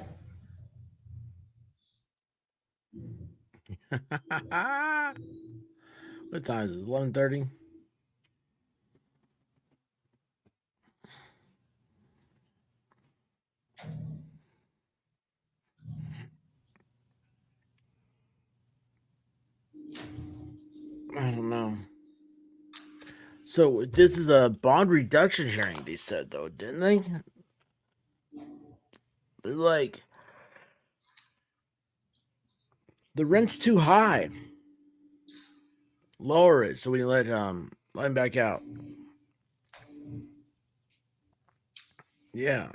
What time is it? 11:30? I don't know. So this is a bond reduction hearing, they said, though, didn't they? They're like, the rent's too high. Lower it so we let him back out. Yeah.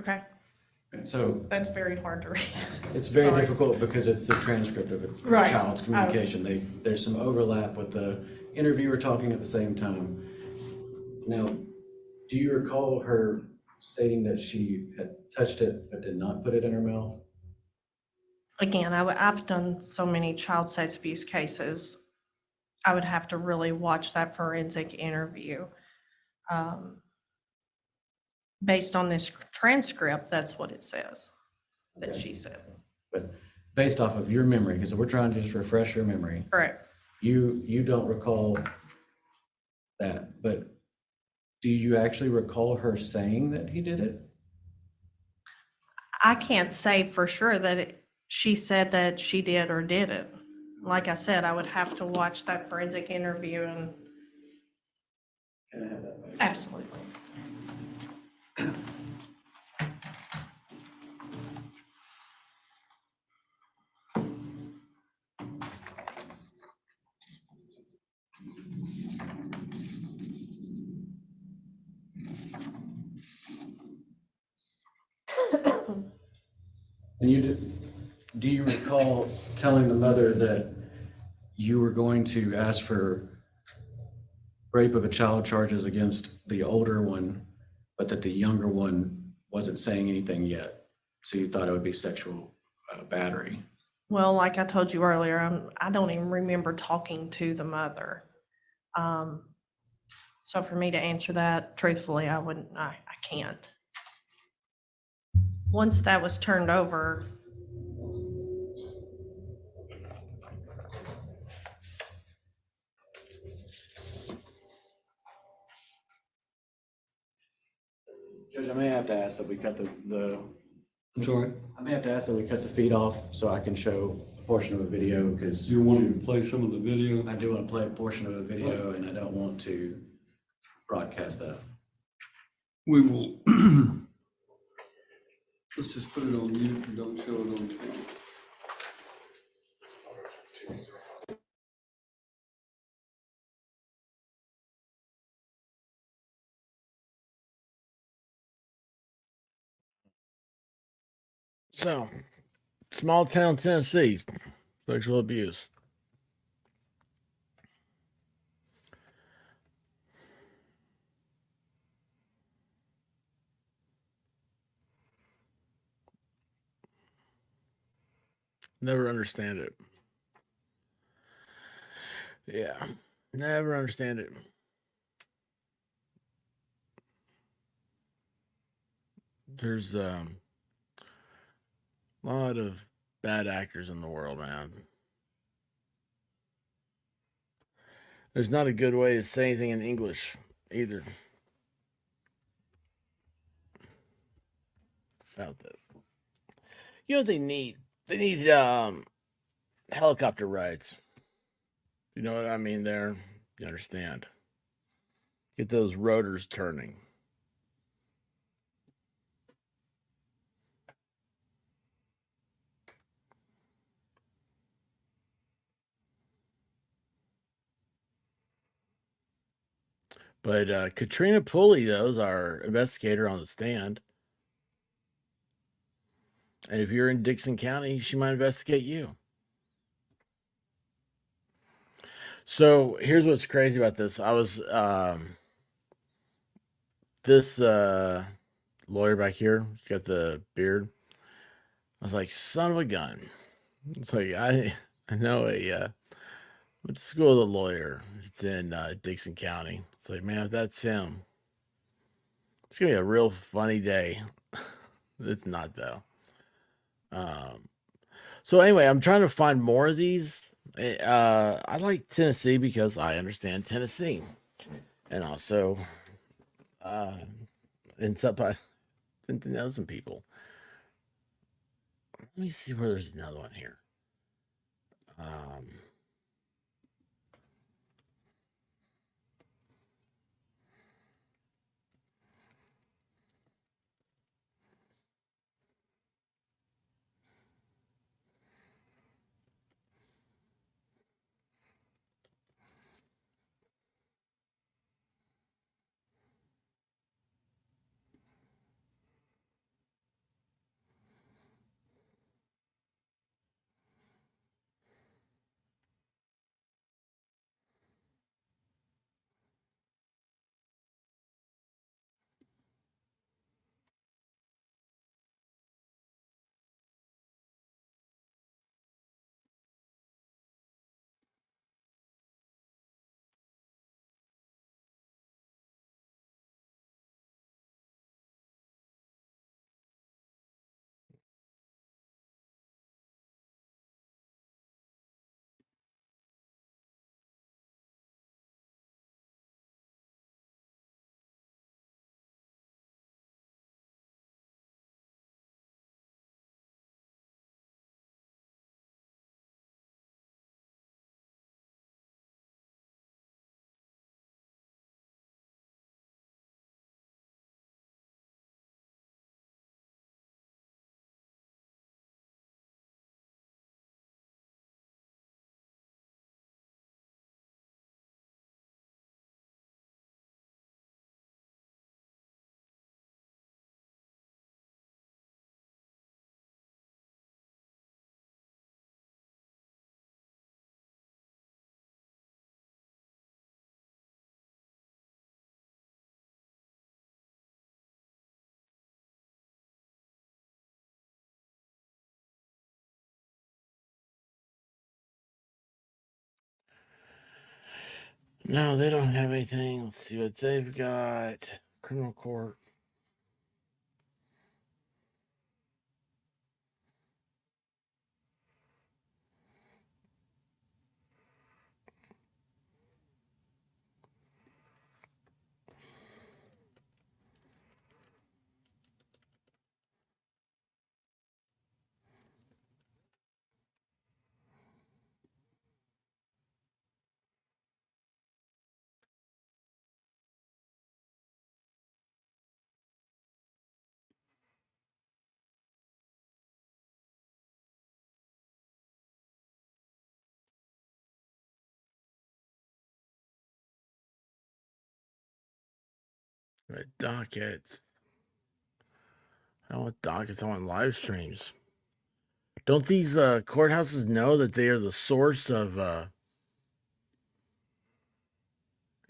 Okay, And so that's very hard to read. it's very Sorry. difficult because it's the transcript of a Right. child's communication. There's some overlap with the interviewer talking at the same time. Now, do you recall her stating that she had touched it but did not put it in her mouth? Again, I've done so many child sex abuse cases. I would have to really watch that forensic interview. Based on this transcript, that's what it says, that Okay. she said. But based off of your memory, because we're trying to just refresh your memory, Correct. you don't recall that, but do you actually recall her saying that he did it? I can't say for sure that she said that she did or didn't. Like I said, I would have to watch that forensic interview and Can I have that back? absolutely. And do you recall telling the mother that you were going to ask for rape of a child charges against the older one, but that the younger one wasn't saying anything yet? So you thought it would be sexual battery? Well, like I told you earlier, I don't even remember talking to the mother. So for me to answer that truthfully, I can't. Once that was turned over Judge, I may have to ask that we cut I'm sorry, I may have to ask that we cut the feed off so I can show a portion of a video because you're wanting to play some of the video? I do want to play a portion of a video and I don't want to broadcast that. We will, let's just put it on mute and don't show it on camera. So, small town Tennessee, sexual abuse. Never understand it. Yeah, never understand it. There's a lot of bad actors in the world, man. There's not a good way to say anything in English either about this. You know what they need? They need helicopter rides. You know what I mean there? You understand. Get those rotors turning. But Katrina Pulley, though, is our investigator on the stand. And if you're in Dixon County, she might investigate you. So here's what's crazy about this. I was this lawyer back here, he's got the beard. I was like, son of a gun. It's like I know went to school with a lawyer. It's in Dixon County. It's like, man, if that's him, it's gonna be a real funny day. It's not though. So anyway, I'm trying to find more of these. I like Tennessee because I understand Tennessee, and also, and some I think to know some people. Let me see where there's another one here. No, they don't have anything. Let's see what they've got. Criminal court. Dockets. I don't want dockets. I want live streams. Don't these courthouses know that they are the source of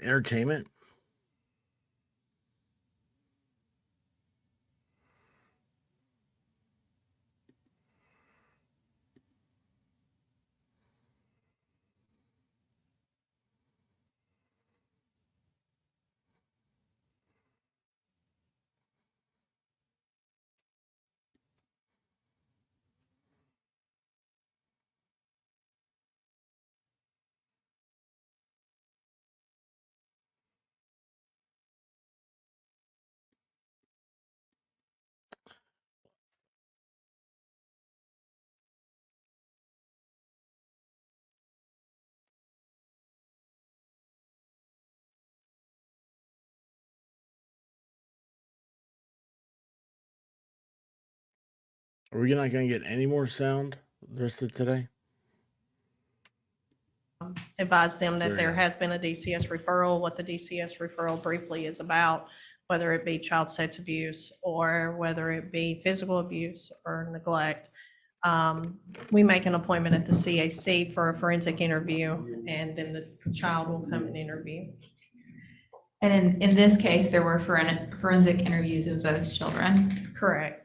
entertainment? Are we not going to get any more sound the rest of today? Advise them that Fair there enough. has been a DCS referral, what the DCS referral briefly is about, whether it be child sex abuse or whether it be physical abuse or neglect. We make an appointment at the CAC for a forensic interview, and then the child will come and interview. And in this case, there were forensic interviews of both children. Correct.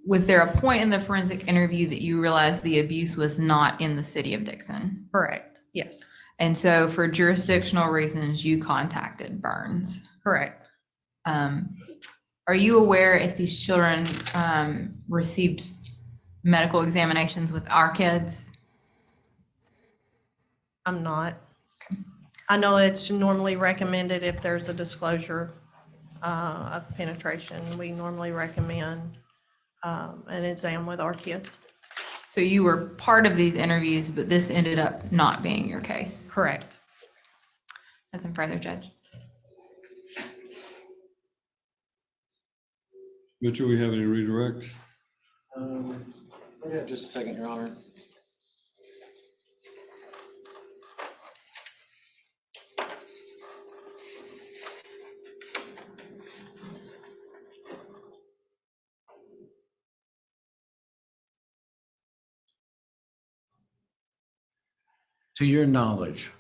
Was there a point in the forensic interview that you realized the abuse was not in the city of Dixon? Correct. Yes. And so for jurisdictional reasons, you contacted Burns. Correct. Are you aware if these children received medical examinations with our kids? I'm not. I know it's normally recommended if there's a disclosure of penetration, we normally recommend an exam with our kids. So you were part of these interviews, but this ended up not being your case? Correct. Nothing further, Judge. Mitchell, we have any redirect? Yeah, just a second, Your Honor. To your knowledge,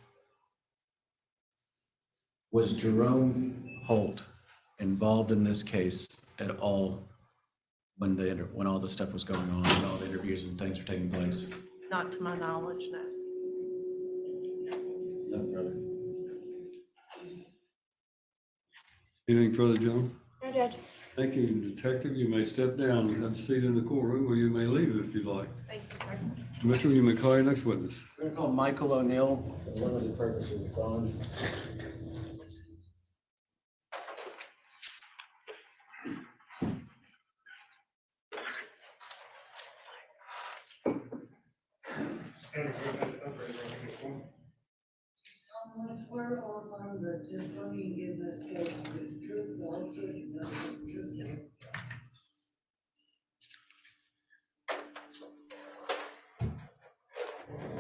was Jerome Holt involved in this case at all when all this stuff was going on and all the interviews and things were taking place? Not to my knowledge, no. No, brother. Anything further, John? No, Judge. Thank you, Detective. You may step down and have a seat in the courtroom, or you may leave if you like. Thank you, sir. Mitchell, you may call your next witness. We're going to call Michael O'Neill for limited purposes of bond. Swear or affirm the testimony you give in this case is the truth, the whole truth, and nothing but the truth.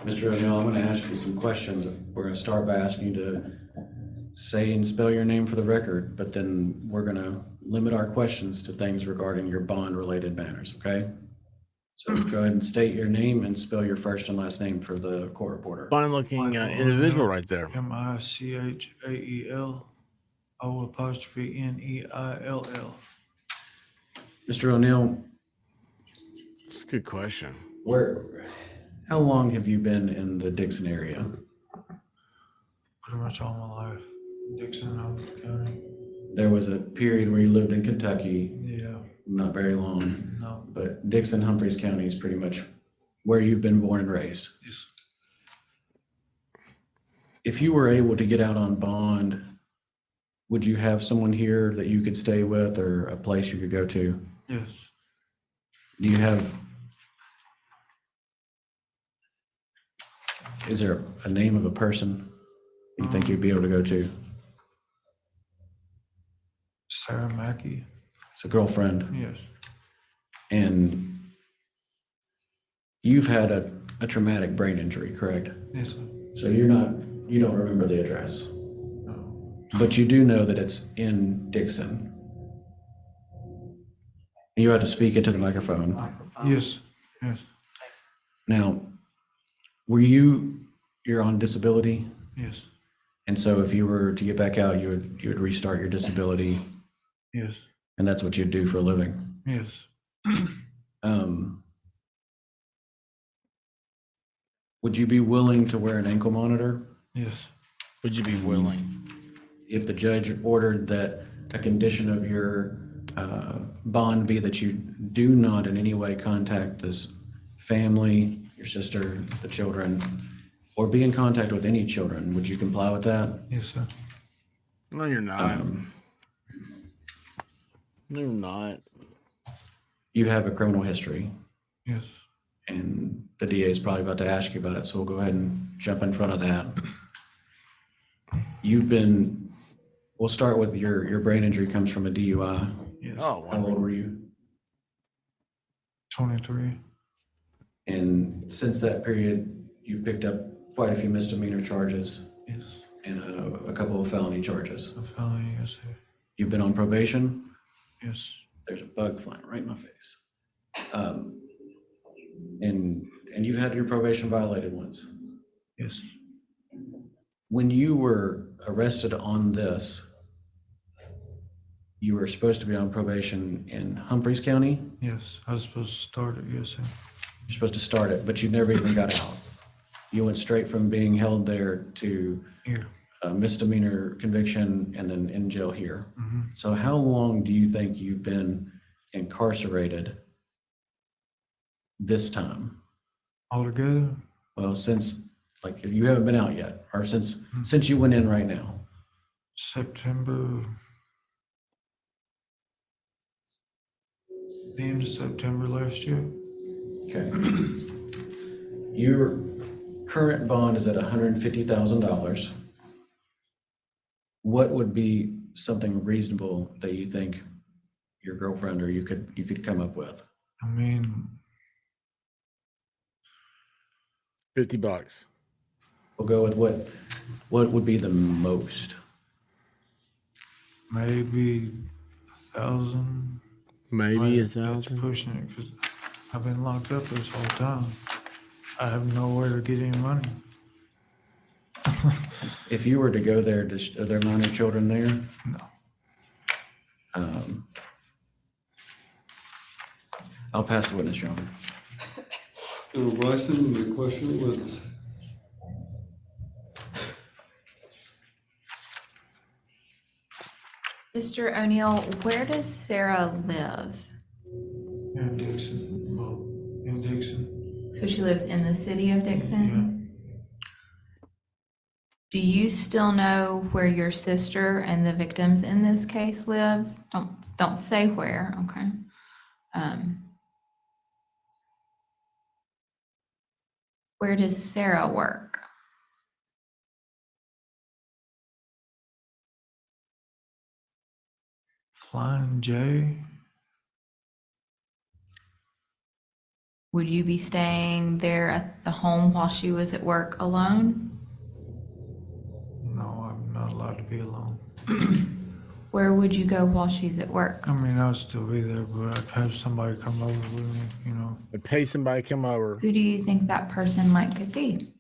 Mr. O'Neill, I'm going to ask you some questions. We're going to start by asking you to say and spell your name for the record, but then we're going to limit our questions to things regarding your bond-related matters, okay? So go ahead and state your name and spell your first and last name for the court reporter. Fine looking individual right there. MICHAEL O''NEILL. Mr. O'Neill, It's a good question. how long have you been in the Dixon area? Pretty much all my life. Dixon, Humboldt County. There was a period where you lived in Kentucky, Yeah, not very long, no, but Dixon, Humphreys County is pretty much where you've been born and raised. yes, If you were able to get out on bond, would you have someone here that you could stay with or a place you could go to? yes. Do you have, is there a name of a person you think you'd be able to go to? Sarah Mackey, It's a girlfriend, yes, and you've had a traumatic brain injury, correct? yes, sir. So you don't remember the address. No, But you do know that it's in Dixon. You have to speak into the microphone. Yes, yes, Now, you're on disability? yes, And so if you were to get back out, you would restart your disability, yes, and that's what you'd do for a living. yes. Would you be willing to wear an ankle monitor Yes, Would you be willing? if the judge ordered that a condition of your bond be that you do not in any way contact this family, your sister, the children, or be in contact with any children? Would you comply with that? yes, sir. No, you're not. Um, No, you're not. You have a criminal history, Yes, and the DA is probably about to ask you about it, so we'll go ahead and jump in front of that. We'll start with your brain injury comes from a DUI. yes. Oh, How old were you? 23. And since that period, you picked up quite a few misdemeanor charges Yes, and a couple of felony charges. a felony, yes, sir. You've been on probation. Yes, There's a bug flying right in my face. And you've had your probation violated once. yes, When you were arrested on this, you were supposed to be on probation in Humphreys County. yes. I was supposed to start it, yes, sir. You're supposed to start it, but you never even got out. You went straight from being held there to Here. a misdemeanor conviction and then in jail here. Mm-hmm. So how long do you think you've been incarcerated this time? Altogether, Well, since, like, you haven't been out yet, or since you went in right now. September, the end of September last year. Okay. Your current bond is at $150,000. What would be something reasonable that you think your girlfriend or you could come up with? I mean, $50. We'll go with what would be the most? maybe 1,000. Maybe That's 1,000. pushing it because I've been locked up this whole time. I have nowhere to get any money. If you were to go there, are there minor children there? No. I'll pass the witness, Your Honor. Bryson, the question of the witness. Mr. O'Neill, where does Sarah live? In Dixon, well, in Dixon. So she lives in the city of Yeah. Dixon? Do you still know where your sister and the victims in this case live? Don't say where, okay? Where does Sarah work? Flying J. Would you be staying there at the home while she was at work alone? No, I'm not allowed to be alone. Where would you go while she's at work? I mean, I'd still be there, but I'd have somebody come over with me, you know. But pay somebody to come over. Who do you think that person could be?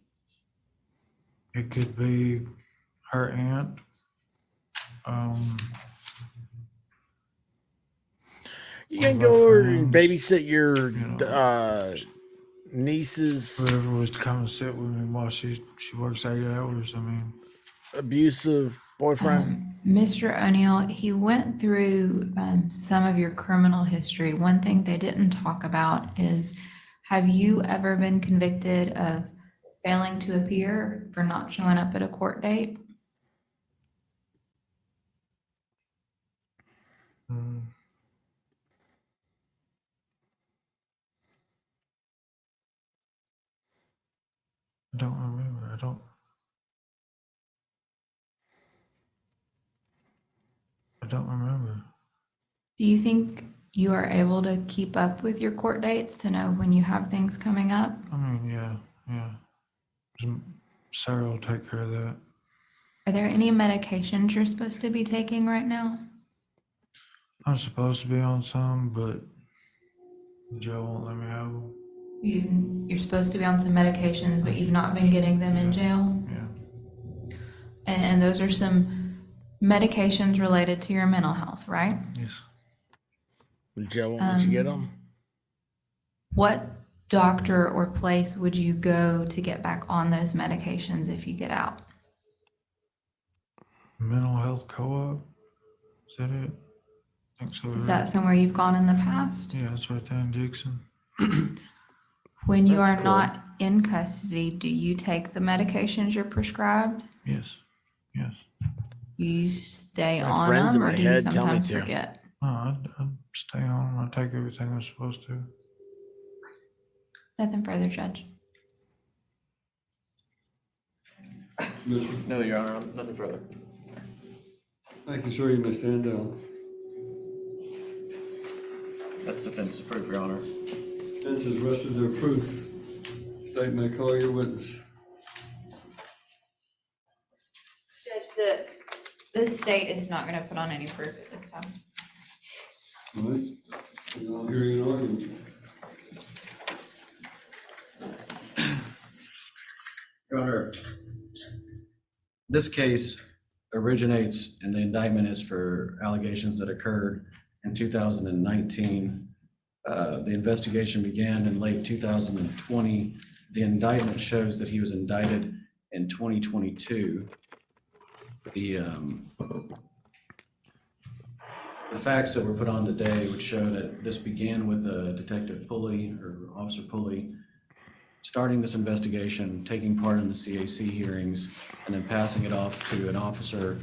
It could be her aunt. You can One of go my over and friends, babysit your you know, niece's Whoever was to come and sit with me while she works 8 hours, I mean. abusive boyfriend. Mr. O'Neill, he went through some of your criminal history. One thing they didn't talk about is, have you ever been convicted of failing to appear for not showing up at a court date? mm, I don't remember. I don't remember. Do you think you are able to keep up with your court dates to know when you have things coming up? I mean, yeah. Sarah will take care of that. Are there any medications you're supposed to be taking right now? I'm supposed to be on some, but Joe won't let me have them. You're supposed to be on some medications, but you've not been getting them in jail? Yeah. And those are some medications related to your mental health, right? Yes. Joe won't let you get them? What doctor or place would you go to get back on those medications if you get out? Mental health co-op. Is that it? I think so. Is right? that somewhere you've gone in the past? Yeah, it's right there in Dixon. When you That's are cool. not in custody, do you take the medications you're prescribed? Yes. Yes. You stay My on friends them, in or my do you head tell me sometimes to. forget? No, I stay on them. I take everything I'm supposed to. Nothing further, Judge. Commissioner? No, Your Honor, nothing further. Thank you, sir. You may stand down. That's defense approved, Your Honor. Defense has rested their proof. State may call your witness. Judge, the state is not going to put on any proof at this time. All right? And I'll hear you in argument. Your Honor, this case originates and the indictment is for allegations that occurred in 2019. The investigation began in late 2020. The indictment shows that he was indicted in 2022. The facts that were put on today would show that this began with Detective Pulley or Officer Pulley starting this investigation, taking part in the CAC hearings, and then passing it off to an officer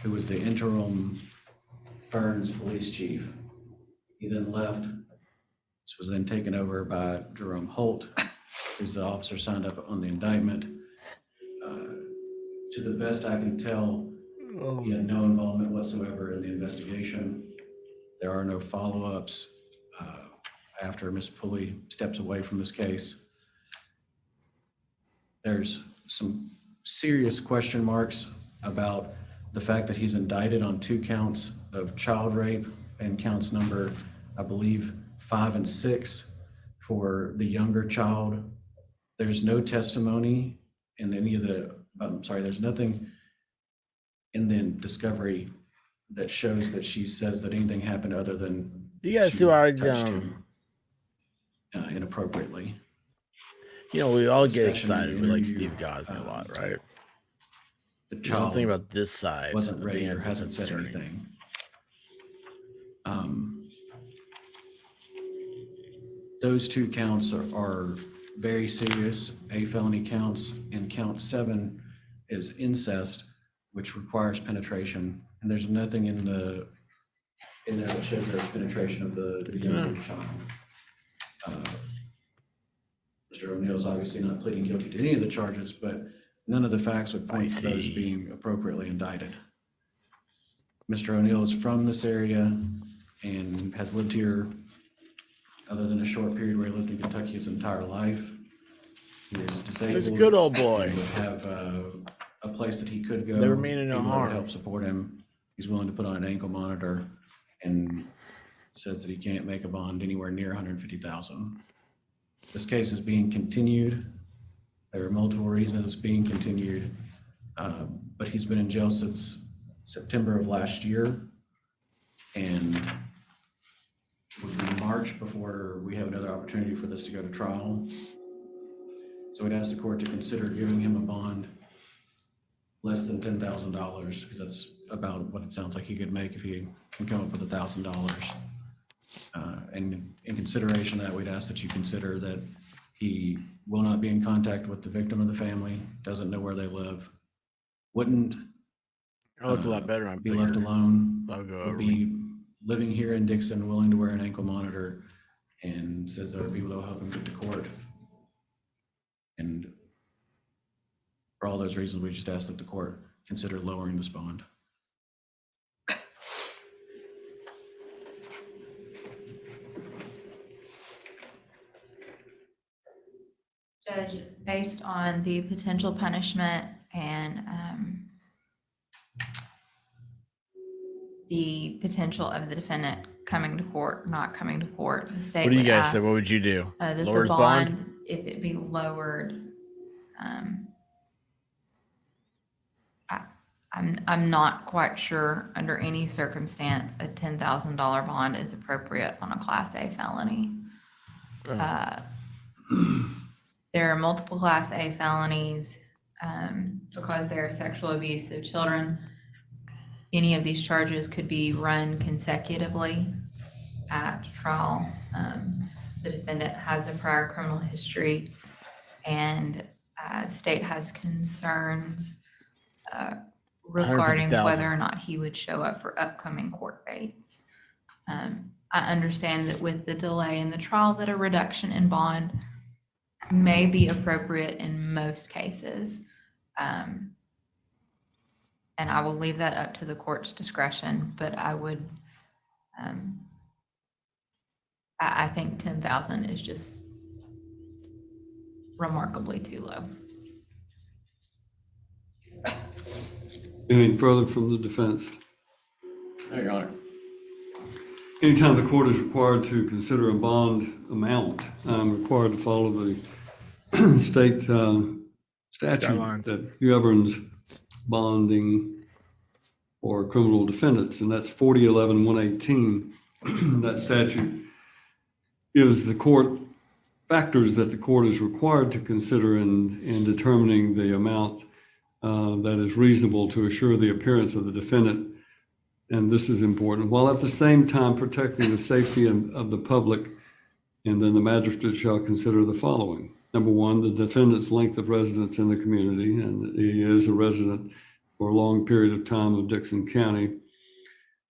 who was the interim Burns police chief. He then left. This was then taken over by Jerome Holt, who's the officer signed up on the indictment. To the best I can tell, he had no involvement whatsoever in the investigation. There are no follow-ups after Ms. Pulley steps away from this case. There's some serious question marks about the fact that he's indicted on 2 counts of child rape and counts number, I believe, 5 and 6 for the younger child. There's no testimony in any of the, there's nothing in the discovery that shows that she says that anything happened other than You guys she see why touched him inappropriately. You know, we all get Discussion in excited. the We like interview, Steve Gosney a lot, right? The You don't child think about this side. wasn't of ready being or a hasn't defense said attorney. anything. Those 2 counts are very serious, A felony counts, and count 7 is incest, which requires penetration. And there's nothing in there that shows there's penetration of the younger child. Mr. O'Neill's obviously not pleading guilty to any of the charges, but none of the facts would point to those being appropriately indicted. Mr. O'Neill is from this area and has lived here, other than a short period where he lived in Kentucky his entire life. He is disabled. He's a good old boy. He would have a place that he could go. Never meaning no People that would harm. help support him. He's willing to put on an ankle monitor and says that he can't make a bond anywhere near $150,000. This case is being continued. There are multiple reasons it's being continued, but he's been in jail since September of last year, and it will be March before we have another opportunity for this to go to trial. So we'd ask the court to consider giving him a bond less than $10,000, because that's about what it sounds like he could make if he can come up with $1,000. And in consideration of that, we'd ask that you consider that he will not be in contact with the victim of the family, doesn't know where they live, wouldn't I looked a lot better on be left alone, I'll go would over. be living here in Dixon, willing to wear an ankle monitor, and says there are people that will help him get to court. And for all those reasons, we just ask that the court consider lowering this bond. Judge, based on the potential punishment and the potential of the defendant coming to court, not coming to court. The state What do you would guys say? ask, What would you do? that the Lower his bond, if it be lowered, I'm not quite sure under any circumstance a $10,000 bond is appropriate on a Class A felony. There are multiple Class A felonies because there are sexual abuse of children. Any of these charges could be run consecutively at trial. The defendant has a prior criminal history, and the state has concerns regarding 150,000. whether or not he would show up for upcoming court dates. I understand that with the delay in the trial, that a reduction in bond may be appropriate in most cases. And I will leave that up to the court's discretion, but I would, I think 10,000 is just remarkably too low. Anything further from the defense? No, Your Honor. Anytime the court is required to consider a bond amount, I'm required to follow the state statute Guidelines. that governs bonding for criminal defendants, and that's 4011-118. That statute gives the court factors that the court is required to consider in determining the amount that is reasonable to assure the appearance of the defendant. And this is important, while at the same time protecting the safety of the public. And then the magistrate shall consider the following. Number one, the defendant's length of residence in the community, and he is a resident for a long period of time of Dixon County.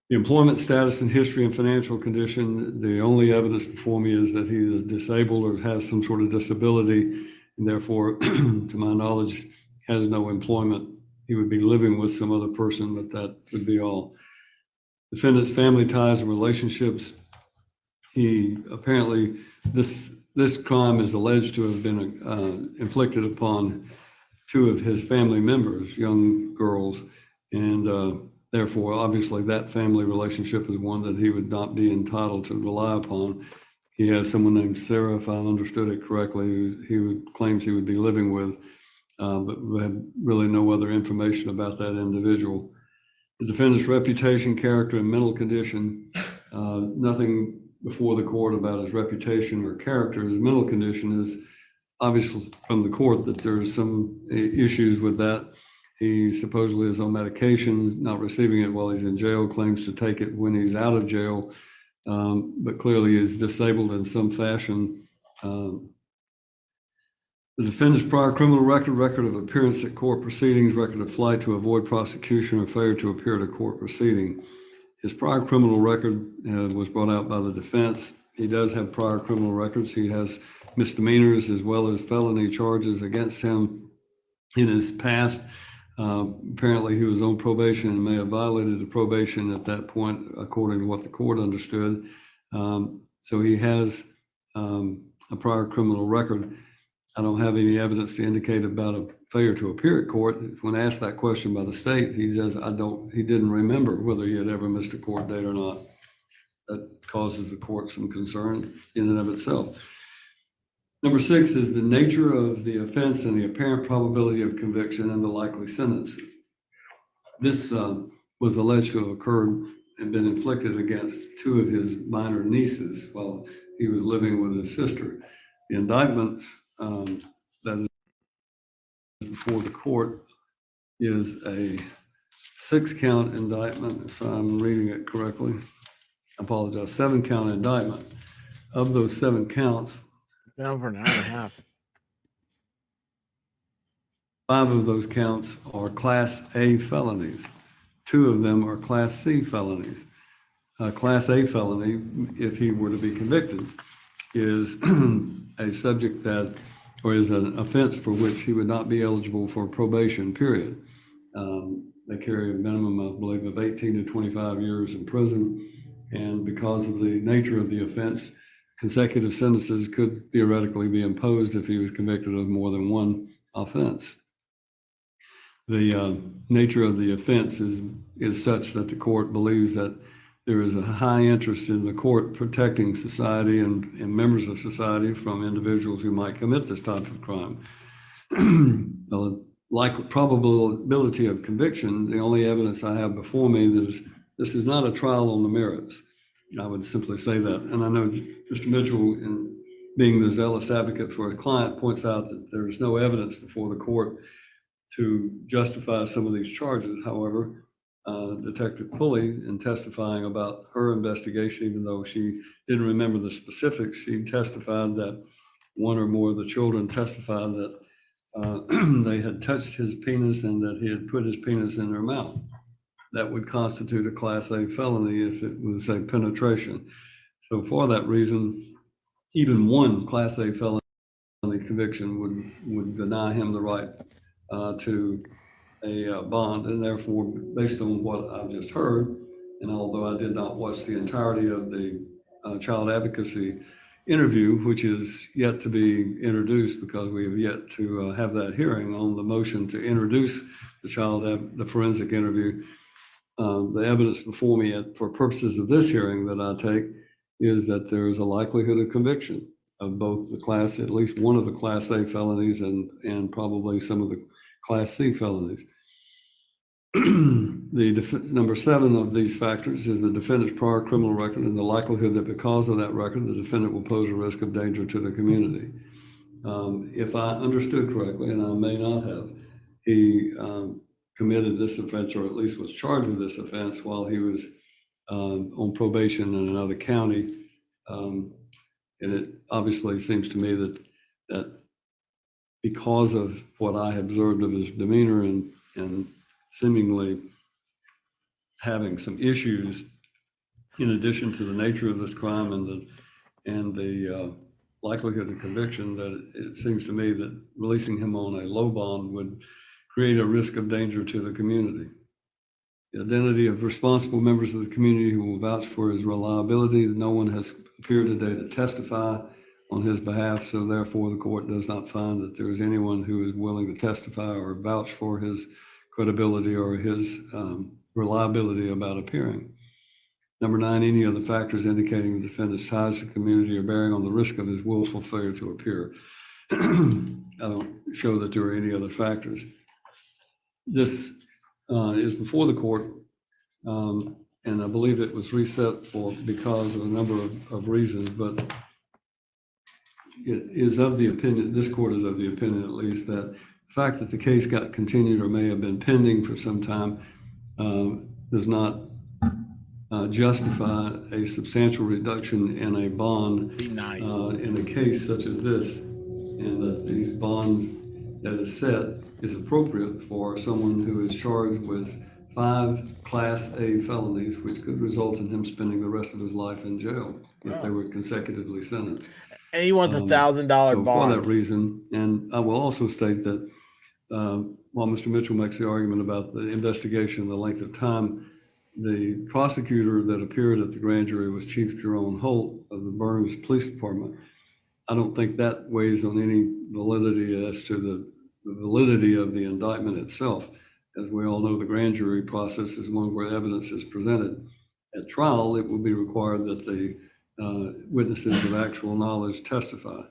The employment status and history and financial condition, the only evidence before me is that he is disabled or has some sort of disability, and therefore, to my knowledge, has no employment. He would be living with some other person, but that would be all. Defendant's family ties and relationships. He apparently, this crime is alleged to have been inflicted upon two of his family members, young girls, and therefore, obviously, that family relationship is one that he would not be entitled to rely upon. He has someone named Sarah, if I understood it correctly, claims he would be living with, but we have really no other information about that individual. The defendant's reputation, character, and mental condition, nothing before the court about his reputation or character. His mental condition is obviously from the court that there's some issues with that. He supposedly is on medication, not receiving it while he's in jail, claims to take it when he's out of jail, but clearly is disabled in some fashion. The defendant's prior criminal record of appearance at court proceedings, record of flight to avoid prosecution or failure to appear at a court proceeding. His prior criminal record was brought out by the defense. He does have prior criminal records. He has misdemeanors as well as felony charges against him in his past. Apparently he was on probation and may have violated the probation at that point, according to what the court understood. So he has a prior criminal record. I don't have any evidence to indicate about a failure to appear at court. When asked that question by the state, he says, he didn't remember whether he had ever missed a court date or not. That causes the court some concern in and of itself. Number 6 is the nature of the offense and the apparent probability of conviction and the likely sentence. This was alleged to have occurred and been inflicted against two of his minor nieces while he was living with his sister. The indictments that is before the court is a 6-count indictment, if I'm reading it correctly. I apologize, 7-count indictment. Of those 7 counts, Down for an hour and a half. 5 of those counts are Class A felonies. 2 of them are Class C felonies. Class A felony, if he were to be convicted, is a subject that, or is an offense for which he would not be eligible for probation, period. They carry a minimum, I believe, of 18 to 25 years in prison. And because of the nature of the offense, consecutive sentences could theoretically be imposed if he was convicted of more than one offense. the nature of the offense is such that the court believes that there is a high interest in the court protecting society and members of society from individuals who might commit this type of crime. Like probability of conviction, the only evidence I have before me that this is not a trial on the merits. I would simply say that. And I know Mr. Mitchell, in being the zealous advocate for a client, points out that there is no evidence before the court to justify some of these charges. However, Detective Pulley, in testifying about her investigation, even though she didn't remember the specifics, she testified that one or more of the children testified that they had touched his penis and that he had put his penis in their mouth. That would constitute a Class A felony if it was a penetration. So for that reason, even one Class A felony conviction would deny him the right to a bond. And therefore, based on what I've just heard, and although I did not watch the entirety of the child advocacy interview, which is yet to be introduced because we have yet to have that hearing on the motion to introduce the forensic interview. The evidence before me for purposes of this hearing that I take is that there is a likelihood of conviction of both at least one of the Class A felonies and probably some of the Class C felonies. Number 7 of these factors is the defendant's prior criminal record and the likelihood that because of that record, the defendant will pose a risk of danger to the community. If I understood correctly, and I may not have, he committed this offense, or at least was charged with this offense while he was on probation in another county. And it obviously seems to me that because of what I observed of his demeanor and seemingly having some issues, in addition to the nature of this crime and the likelihood of conviction, that it seems to me that releasing him on a low bond would create a risk of danger to the community. The identity of responsible members of the community who will vouch for his reliability. No one has appeared today to testify on his behalf, so therefore the court does not find that there is anyone who is willing to testify or vouch for his credibility or his reliability about appearing. Number 9, any of the factors indicating the defendant's ties to the community or bearing on the risk of his willful failure to appear. I don't show that there are any other factors. This is before the court, and I believe it was reset because of a number of reasons, but it is of the opinion, this court is of the opinion at least, that the fact that the case got continued or may have been pending for some time does not justify a substantial reduction in a bond in a case such as this, and that these bonds that is set is appropriate for someone who is charged with 5 Class A felonies, which could result in him spending the rest of his life in jail if they were consecutively sentenced. And he wants $1,000 So bond. for that reason, and I will also state that while Mr. Mitchell makes the argument about the investigation, the length of time, the prosecutor that appeared at the grand jury was Chief Jerome Holt of the Burns Police Department. I don't think that weighs on any validity as to the validity of the indictment itself. As we all know, the grand jury process is one where evidence is presented. At trial, it will be required that the witnesses of actual knowledge testify.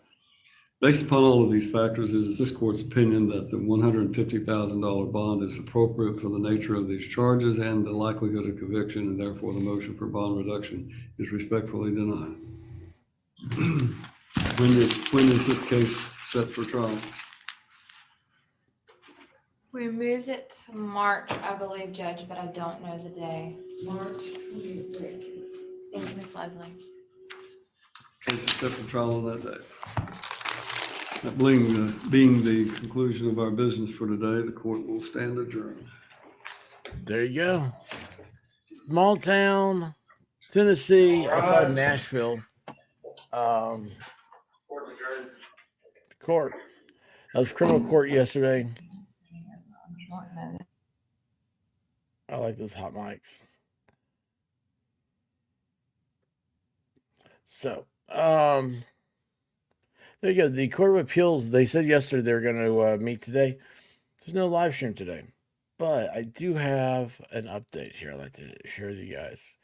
Based upon all of these factors, it is this court's opinion that the $150,000 bond is appropriate for the nature of these charges and the likelihood of conviction, and therefore the motion for bond reduction is respectfully denied. When is this case set for trial? We moved it to March, I believe, Judge, but I don't know the day. March 22nd. Thank you, Ms. Leslie. Case is set for trial on that day. That being the conclusion of our business for today, the court will stand adjourned. There you go. Small town, Tennessee, outside Nashville. Court. That was criminal court yesterday. I like those hot mics. So, there you go. The Court of Appeals, they said yesterday they were going to meet today. There's no live stream today. But I do have an update here I'd like to share with you guys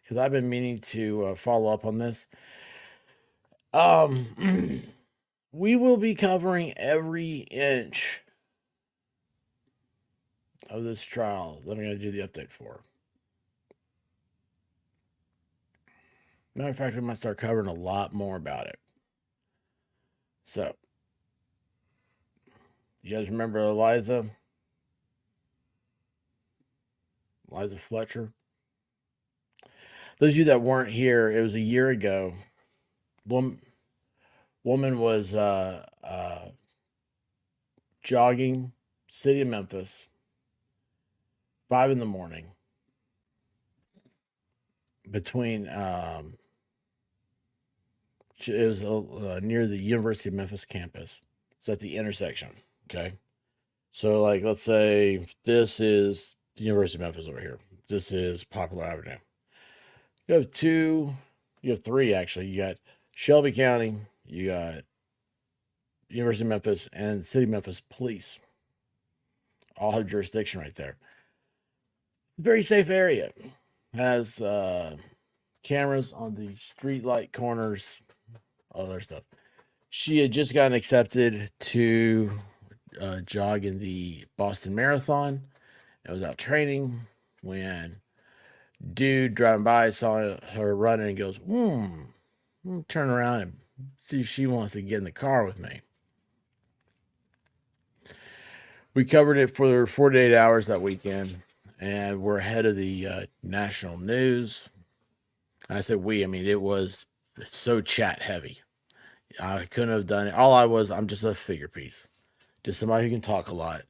because I've been meaning to follow up on this. We will be covering every inch of this trial that I'm going to do the update for. Matter of fact, we might start covering a lot more about it. So, you guys remember Eliza Fletcher? Those of you that weren't here, it was a year ago. Woman was jogging, city of Memphis, 5 a.m. between it was near the University of Memphis campus. It's at the intersection. Okay, so like let's say this is the University of Memphis over here. This is Poplar Avenue. You have three actually. You got Shelby County, you got University of Memphis, and City of Memphis Police. All have jurisdiction right there. Very safe area. Has cameras on the street light corners, all that stuff. She had just gotten accepted to jog in the Boston Marathon. I was out training when dude driving by saw her running and goes, turn around and see if she wants to get in the car with me. We covered it for 48 hours that weekend, and we're ahead of the national news. I said we, I mean, it was so chat heavy. I couldn't have done it. I'm just a figure piece. Just somebody who can talk a lot.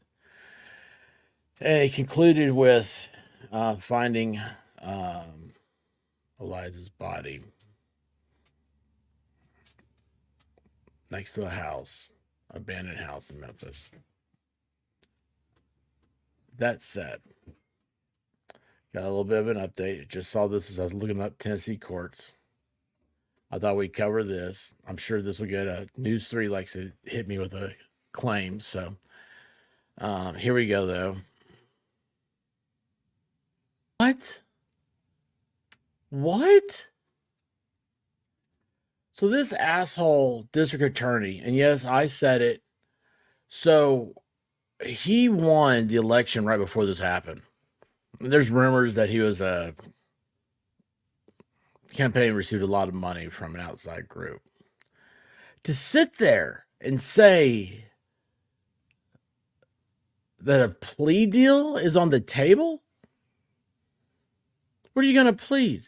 And it concluded with finding Eliza's body next to a house, abandoned house in Memphis. That said, got a little bit of an update. Just saw this as I was looking up Tennessee courts. I thought we'd cover this. I'm sure this will get News 3 likes to hit me with a claim. So here we go, though. What? So this asshole district attorney, and yes, I said it. So he won the election right before this happened. There's rumors that he was campaign received a lot of money from an outside group. To sit there and say that a plea deal is on the table? What are you going to plead?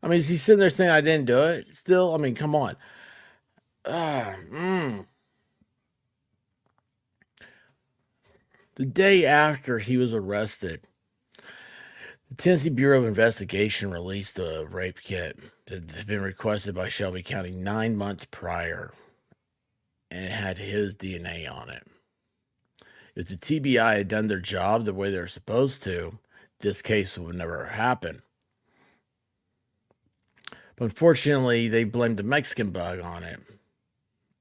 I mean, is he sitting there saying I didn't do it still? I mean, come on. The day after he was arrested, the Tennessee Bureau of Investigation released a rape kit that had been requested by Shelby County 9 months prior, and it had his DNA on it. If the TBI had done their job the way they're supposed to, this case would never happen. But unfortunately, they blamed the Mexican bug on it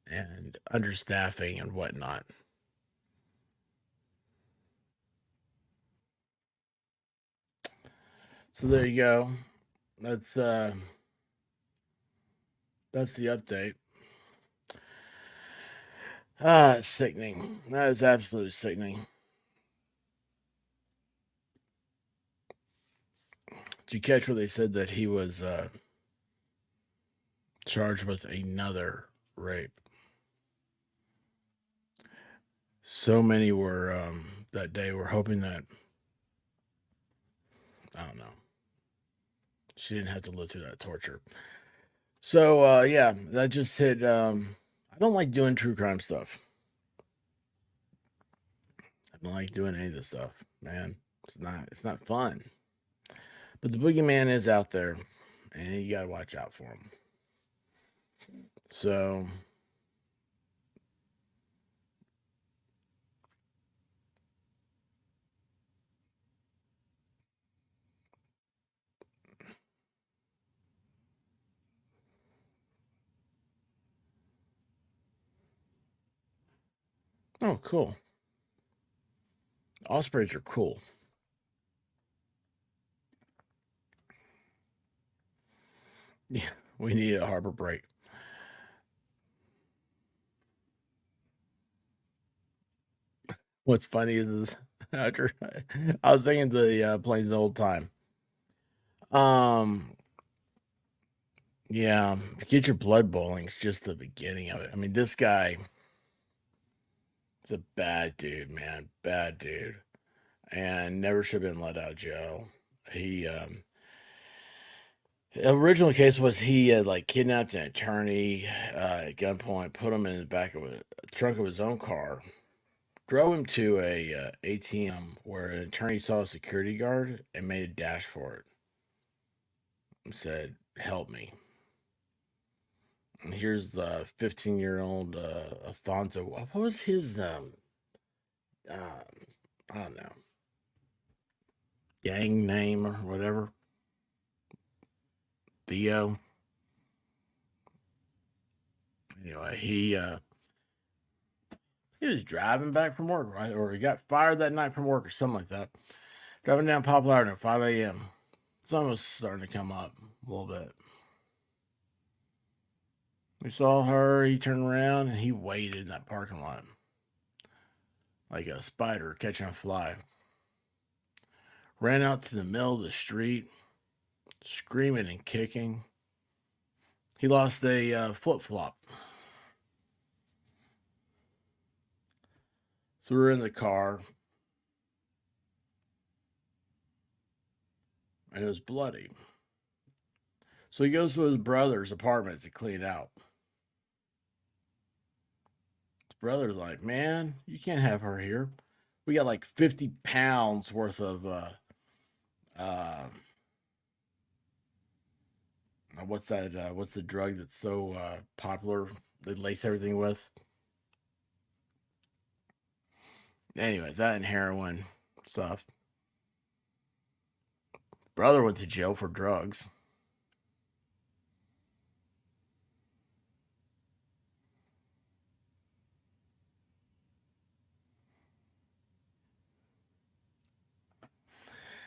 and understaffing and whatnot. So there you go. That's the update. It's sickening. That is absolutely sickening. Did you catch where they said that he was charged with another rape? So many were that day were hoping that, I don't know, she didn't have to live through that torture. So yeah, that just hit. I don't like doing true crime stuff. I don't like doing any of this stuff, man. It's not fun. But the boogeyman is out there, and you gotta watch out for him. So oh, cool. Ospreys are cool. Yeah, we need a harbor break. What's funny is after I was thinking the planes the whole time. Yeah, get your blood boiling. It's just the beginning of it. I mean, this guy is a bad dude, man. Bad dude. And never should have been let out of jail. He, the original case was he had like kidnapped an attorney at gunpoint, put him in the back of a trunk of his own car, drove him to a ATM where an attorney saw a security guard and made a dash for it. And said, "Help me." And here's the 15-year-old Alfonso. What was his I don't know, gang name or whatever? Theo. Anyway, he was driving back from work, right? Or he got fired that night from work or something like that. Driving down Poplar Avenue at 5 a.m. Sun was starting to come up a little bit. We saw her, he turned around, and he waited in that parking lot. Like a spider catching a fly. Ran out to the middle of the street, screaming and kicking. He lost a flip-flop. So we were in the car. And it was bloody. So he goes to his brother's apartment to clean it out. His brother's like, "Man, you can't have her here. We got like 50 pounds worth of what's that? What's the drug that's so popular? They lace everything with." Anyway, that and heroin stuff. Brother went to jail for drugs.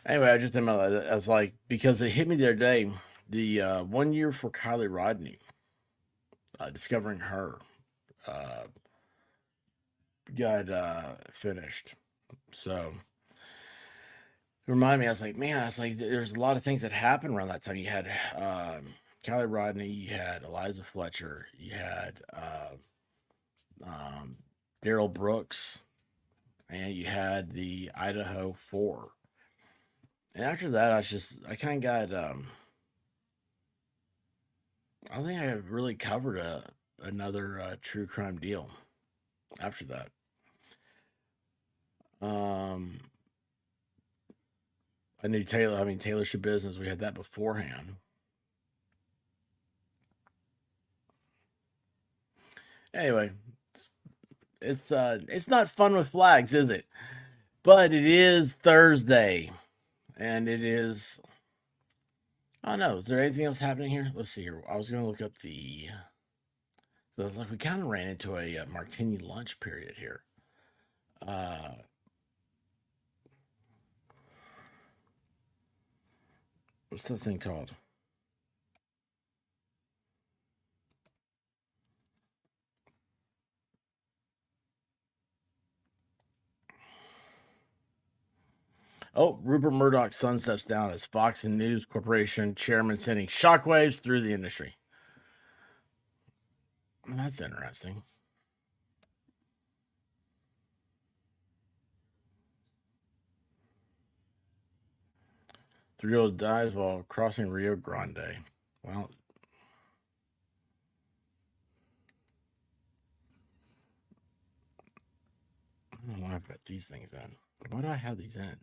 Anyway, I just think about that. I was like, because it hit me the other day, the 1 year for Kylie Rodney, discovering her, got finished. So it reminded me, I was like, man, I was like, there's a lot of things that happened around that time. You had Kylie Rodney, you had Eliza Fletcher, you had Daryl Brooks, and you had the Idaho 4. And after that, I kind of got, I think I really covered another true crime deal after that. I knew Taylor Shoe Business, we had that beforehand. Anyway, it's not fun with flags, is it? But it is Thursday. And it is, I don't know, is there anything else happening here? Let's see here. I was going to look up so it's like we kind of ran into a martini lunch period here. What's that thing called? Oh, Rupert Murdoch's son steps down as Fox and News Corporation chairman, sending shockwaves through the industry. Well, that's interesting. Three-year-old dies while crossing Rio Grande. Well, I don't know why I've got these things in. Why do I have these in?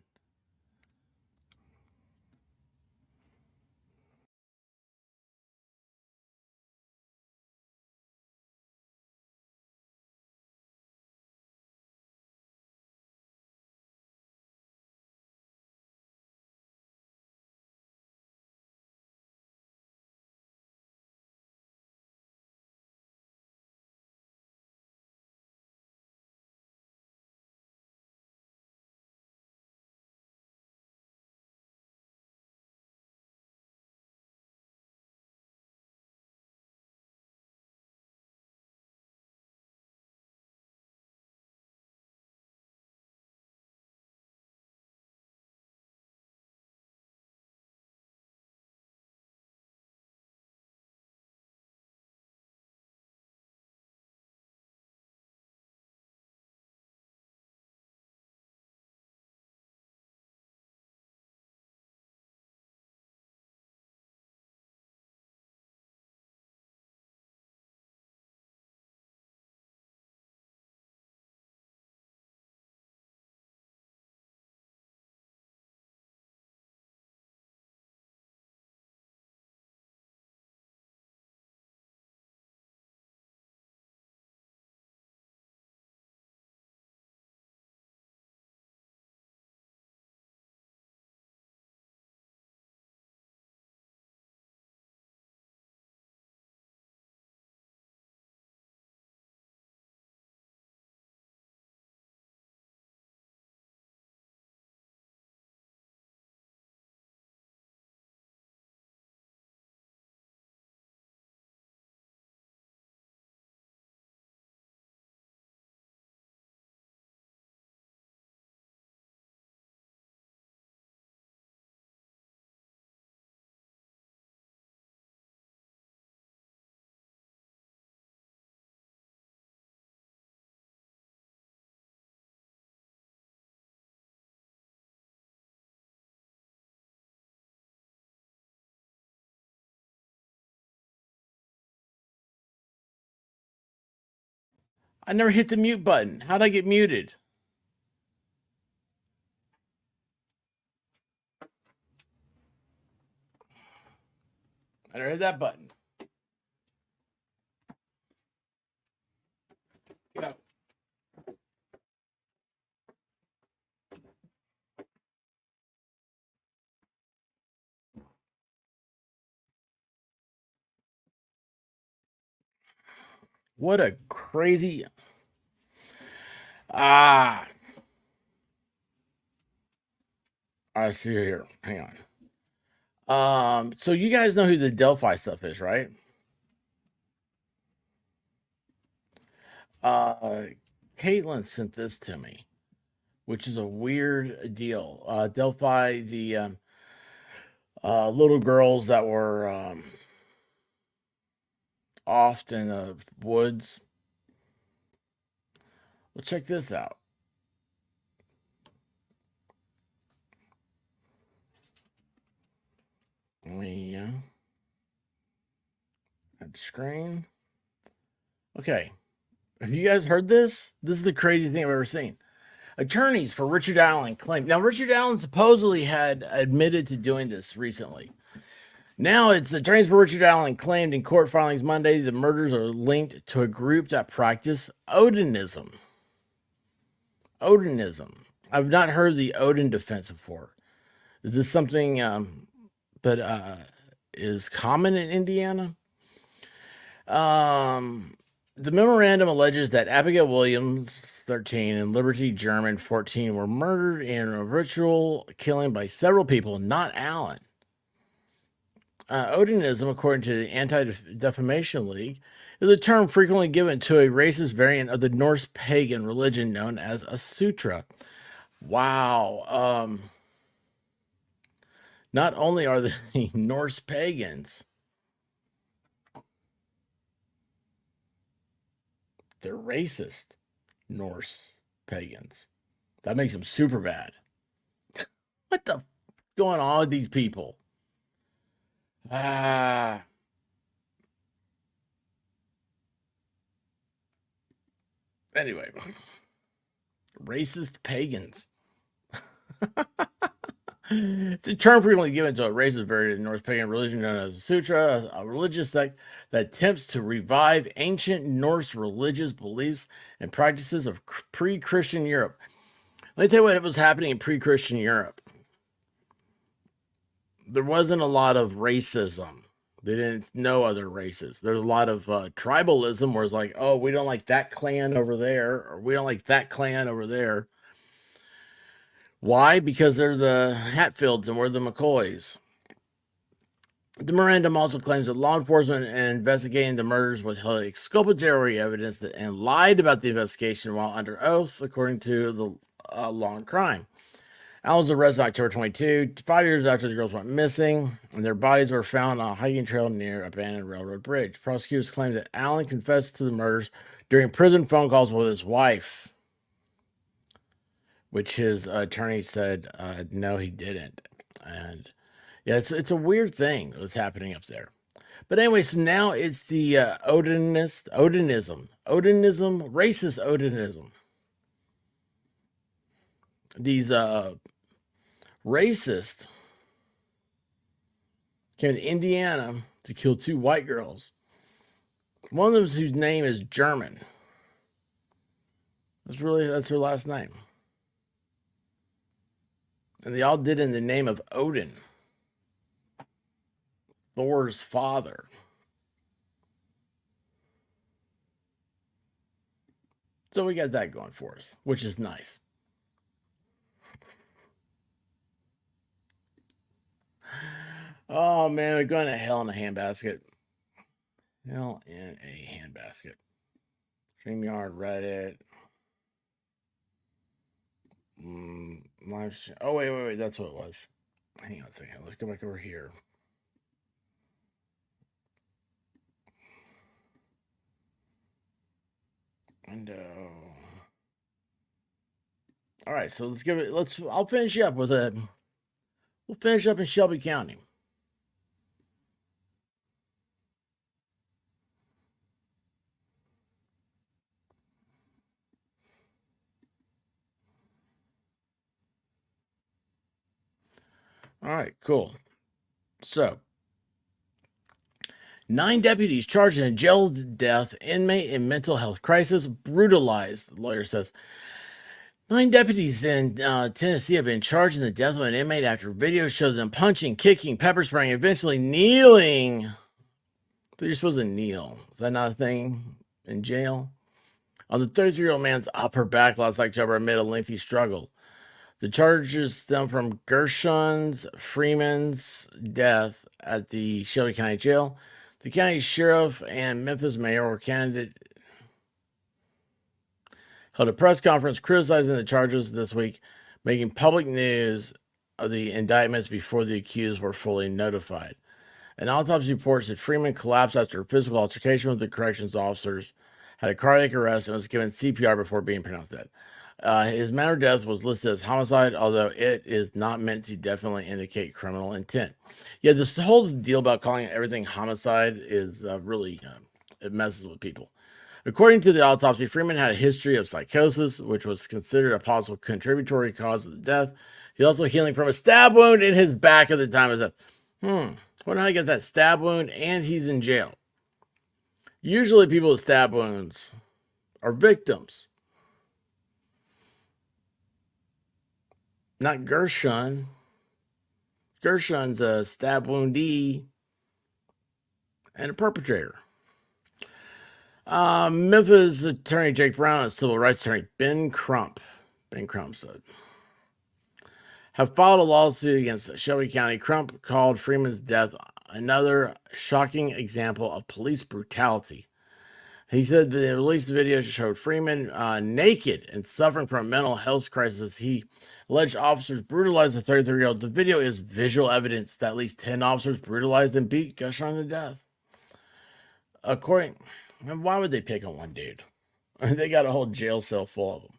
I never hit the mute button. How'd I get muted? I never hit that button. Get out. What a crazy. Ah. I see here. Hang on. So you guys know who the Delphi stuff is, right? Caitlin sent this to me, which is a weird deal. Delphi, the little girls that were off in the woods. Well, check this out. We at the screen. Okay. Have you guys heard this? This is the craziest thing I've ever seen. Attorneys for Richard Allen claim. Now, Richard Allen supposedly had admitted to doing this recently. Now, it's attorneys for Richard Allen claimed in court filings Monday the murders are linked to a group that practiced Odinism. Odinism. I've not heard the Odin defense before. Is this something that is common in Indiana? The memorandum alleges that Abigail Williams, 13, and Liberty German, 14, were murdered in a ritual killing by several people, not Allen. Odinism, according to the Anti-Defamation League, is a term frequently given to a racist variant of the Norse pagan religion known as a sutra. Wow. Not only are the Norse pagans, they're racist Norse pagans. That makes them super bad. What the going on with these people? Anyway, racist pagans. It's a term frequently given to a racist variant of the Norse pagan religion known as the Sutra, a religious sect that attempts to revive ancient Norse religious beliefs and practices of pre-Christian Europe. Let me tell you what was happening in pre-Christian Europe. There wasn't a lot of racism. They didn't know other races. There's a lot of tribalism where it's like, oh, we don't like that clan over there, or we don't like that clan over there. Why? Because they're the Hatfields and we're the McCoys. The memorandum also claims that law enforcement and investigating the murders withheld exculpatory evidence and lied about the investigation while under oath, according to the law and crime. Allen was arrested on October 22, 5 years after the girls went missing, and their bodies were found on a hiking trail near abandoned railroad bridge. Prosecutors claimed that Allen confessed to the murders during prison phone calls with his wife, which his attorney said, no, he didn't. And yeah, it's a weird thing that's happening up there. But anyway, so now it's the Odinism, racist Odinism. These racists came to Indiana to kill 2 white girls. One of them whose name is German. That's her last name. And they all did it in the name of Odin, Thor's father. So we got that going for us, which is nice. Oh man, we're going to hell in a handbasket. Hell in a handbasket. StreamYard, Reddit. Oh, wait. That's what it was. Hang on a second. Let's go back over here. Window. All right, so I'll finish up with we'll finish up in Shelby County. All right, cool. So, 9 deputies charged in a jail death, inmate in mental health crisis, brutalized, the lawyer says. 9 deputies in Tennessee have been charged in the death of an inmate after video shows them punching, kicking, pepper spraying, eventually kneeling. So you're supposed to kneel. Is that not a thing in jail? On the 33-year-old man's upper back last October amid a lengthy struggle. The charges stem from Gershon Freeman's death at the Shelby County Jail. The county sheriff and Memphis mayoral candidate held a press conference criticizing the charges this week, making public news of the indictments before the accused were fully notified. An autopsy report said Freeman collapsed after a physical altercation with the corrections officers, had a cardiac arrest, and was given CPR before being pronounced dead. His manner of death was listed as homicide, although it is not meant to definitely indicate criminal intent. Yeah, this whole deal about calling everything homicide is really, it messes with people. According to the autopsy, Freeman had a history of psychosis, which was considered a possible contributory cause of the death. He's also healing from a stab wound in his back at the time of his death. Wonder how he got that stab wound, and he's in jail. Usually people with stab wounds are victims. Not Gershon. Gershon's a stab woundee and a perpetrator. Memphis attorney Jake Brown and civil rights attorney Ben Crump said, have filed a lawsuit against Shelby County. Crump called Freeman's death another shocking example of police brutality. He said the released video showed Freeman naked and suffering from a mental health crisis. He alleged officers brutalized the 33-year-old. The video is visual evidence that at least 10 officers brutalized and beat Gershon to death. Why would they pick on one dude? They got a whole jail cell full of them.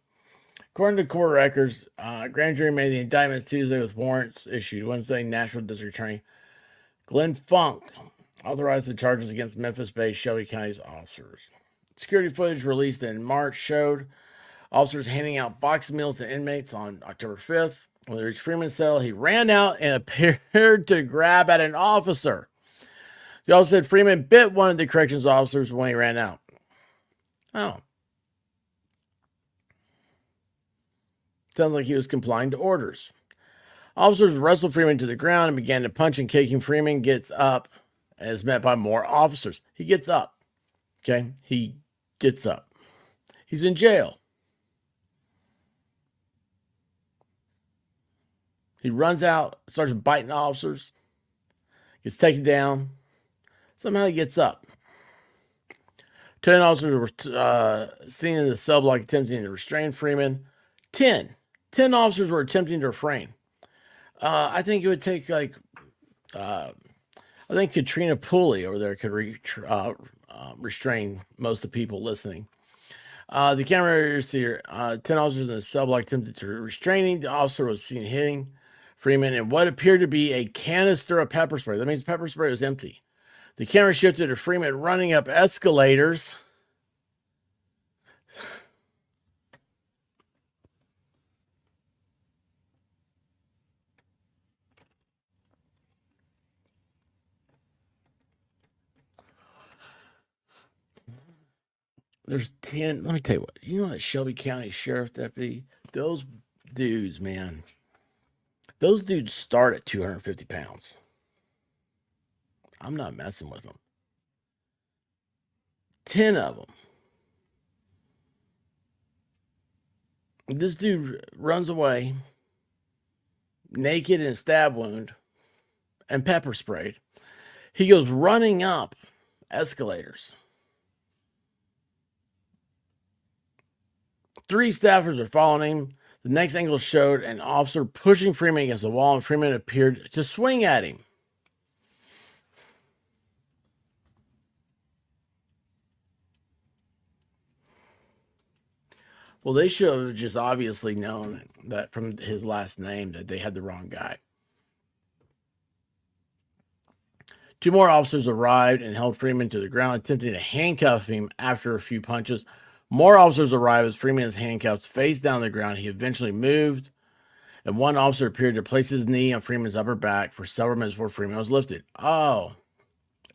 According to court records, grand jury made the indictments Tuesday with warrants issued Wednesday. National District Attorney Glenn Funk authorized the charges against Memphis-based Shelby County's officers. Security footage released in March showed officers handing out box meals to inmates on October 5th. When they reached Freeman's cell, he ran out and appeared to grab at an officer. The officer said Freeman bit one of the corrections officers when he ran out. Oh. Sounds like he was complying to orders. Officers wrestled Freeman to the ground and began to punch and kick him. Freeman gets up and is met by more officers. He gets up. Okay? He gets up. He's in jail. He runs out, starts biting officers, gets taken down. Somehow he gets up. 10 officers were seen in the cell block attempting to restrain Freeman. 10 officers were attempting to refrain. I think it would take I think Katrina Pooley over there could restrain most of the people listening. The camera here, 10 officers in the cell block attempted to restrain him. The officer was seen hitting Freeman in what appeared to be a canister of pepper spray. That means the pepper spray was empty. The camera shifted to Freeman running up escalators. There's 10. Let me tell you what. You know that Shelby County Sheriff Deputy? Those dudes, man. Those dudes start at 250 pounds. I'm not messing with them. 10 of them. This dude runs away, naked and stab wound, and pepper sprayed. He goes running up escalators. 3 staffers are following him. The next angle showed an officer pushing Freeman against the wall, and Freeman appeared to swing at him. Well, they should have just obviously known that from his last name that they had the wrong guy. 2 more officers arrived and held Freeman to the ground, attempting to handcuff him after a few punches. More officers arrived as Freeman is handcuffed face down on the ground. He eventually moved and one officer appeared to place his knee on Freeman's upper back for several minutes before Freeman was lifted. Oh,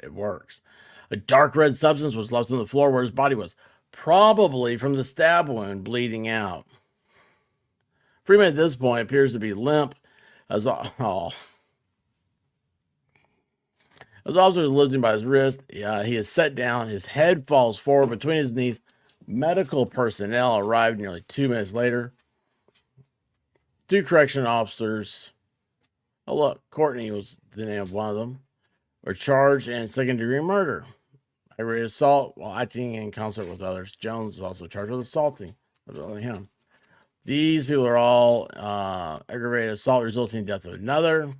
it works. A dark red substance was left on the floor where his body was, probably from the stab wound bleeding out. Freeman at this point appears to be limp as officer is lifting by his wrist. He is set down. His head falls forward between his knees. Medical personnel arrived nearly 2 minutes later. 2 correction officers, oh look, Courtney was the name of one of them, were charged in second-degree murder. Aggravated assault while acting in concert with others. Jones was also charged with assaulting him. These people are all aggravated assault resulting in death of another.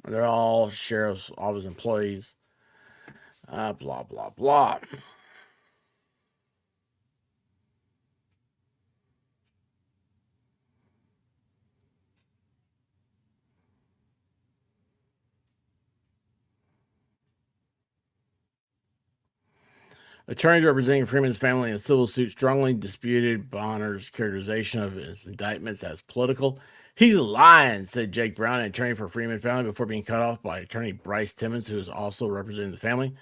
They're all sheriff's office employees. Blah, blah, blah. Attorneys representing Freeman's family in a civil suit strongly disputed Bonner's characterization of his indictments as political. He's lying, said Jake Brown, an attorney for Freeman family, before being cut off by attorney Bryce Timmons, who is also representing the family.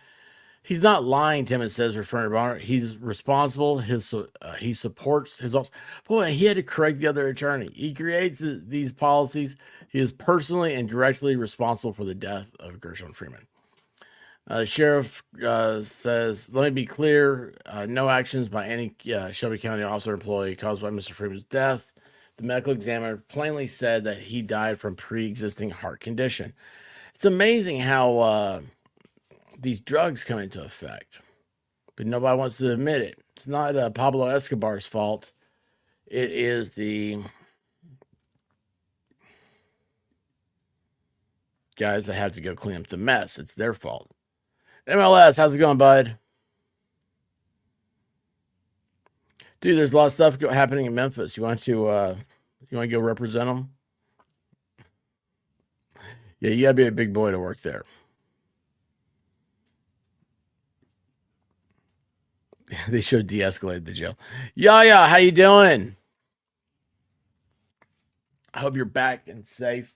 He's not lying, Timmons says, referring to Bonner. He's responsible. He supports his... Boy, he had to correct the other attorney. He creates these policies. He is personally and directly responsible for the death of Gershon Freeman. The sheriff says, let me be clear, no actions by any Shelby County officer or employee caused by Mr. Freeman's death. The medical examiner plainly said that he died from pre-existing heart condition. It's amazing how these drugs come into effect, but nobody wants to admit it. It's not Pablo Escobar's fault. It is the guys that have to go clean up the mess. It's their fault. MLS, how's it going, bud? Dude, there's a lot of stuff happening in Memphis. You want to go represent them? Yeah, you gotta be a big boy to work there. They should de-escalate the jail. Yeah, how you doing? I hope you're back and safe.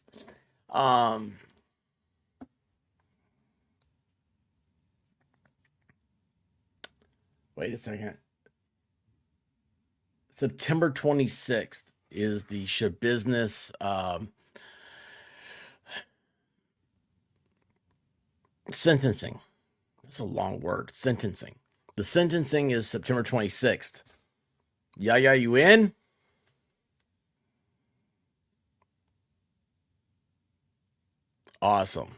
Wait a second. September 26th is the Shabusiness sentencing. That's a long word. Sentencing. The sentencing is September 26th. Yeah, you in? Awesome.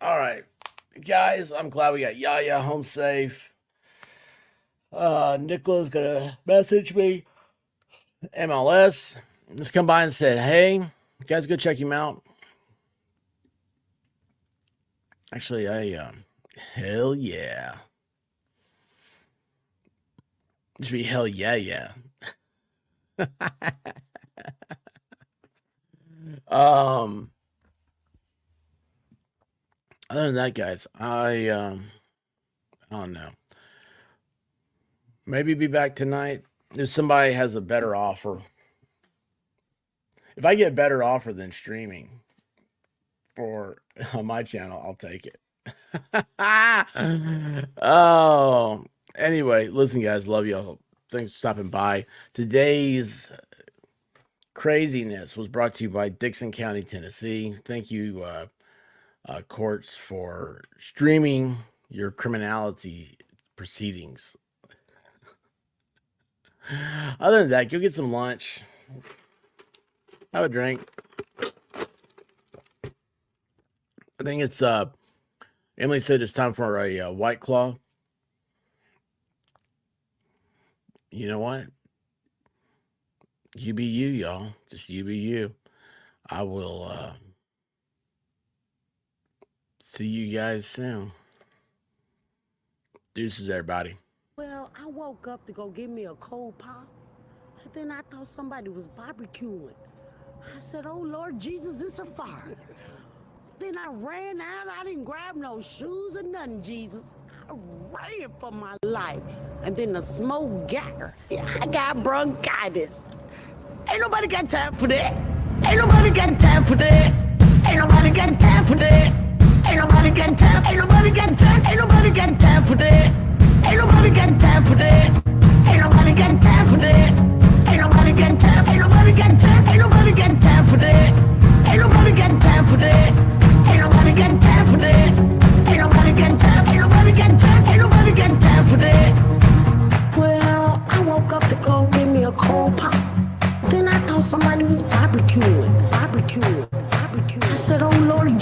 All right, guys, I'm glad we got Yaya home safe. Nicola's gonna message me. MLS. Just come by and said, hey, you guys go check him out. Actually, hell yeah. It should be hell yeah. Other than that, guys, I don't know. Maybe be back tonight if somebody has a better offer. If I get a better offer than streaming on my channel, I'll take it. Oh, anyway, listen, guys, love y'all. Thanks for stopping by. Today's craziness was brought to you by Dixon County, Tennessee. Thank you, courts, for streaming your criminality proceedings. Other than that, go get some lunch. Have a drink. I think it's Emily said it's time for a White Claw. You know what? You be you, y'all. Just you be you. I will see you guys soon. Deuces, everybody. Well, I woke up to go get me a cold pop, and then I thought somebody was barbecuing. I said, oh, Lord Jesus, it's a fire. Then I ran out. I didn't grab no shoes or nothing, Jesus. ran for my life. And then the smoke got her. Yeah, I got bronchitis. Ain't nobody got time for that. Ain't nobody got time for that. Ain't nobody got time for that. Ain't nobody got time. Ain't nobody got time. Ain't nobody got time for that. Ain't nobody got time for that. Ain't nobody got time for that. Ain't nobody got time. Ain't nobody got time. Ain't nobody got time for that. Ain't nobody got time for that. Ain't nobody got time for that. Ain't nobody got time. Ain't nobody got time. Ain't nobody got time for that. Well, I woke up to go get me a cold pop. Then I thought somebody was barbecuing. I said, oh Lord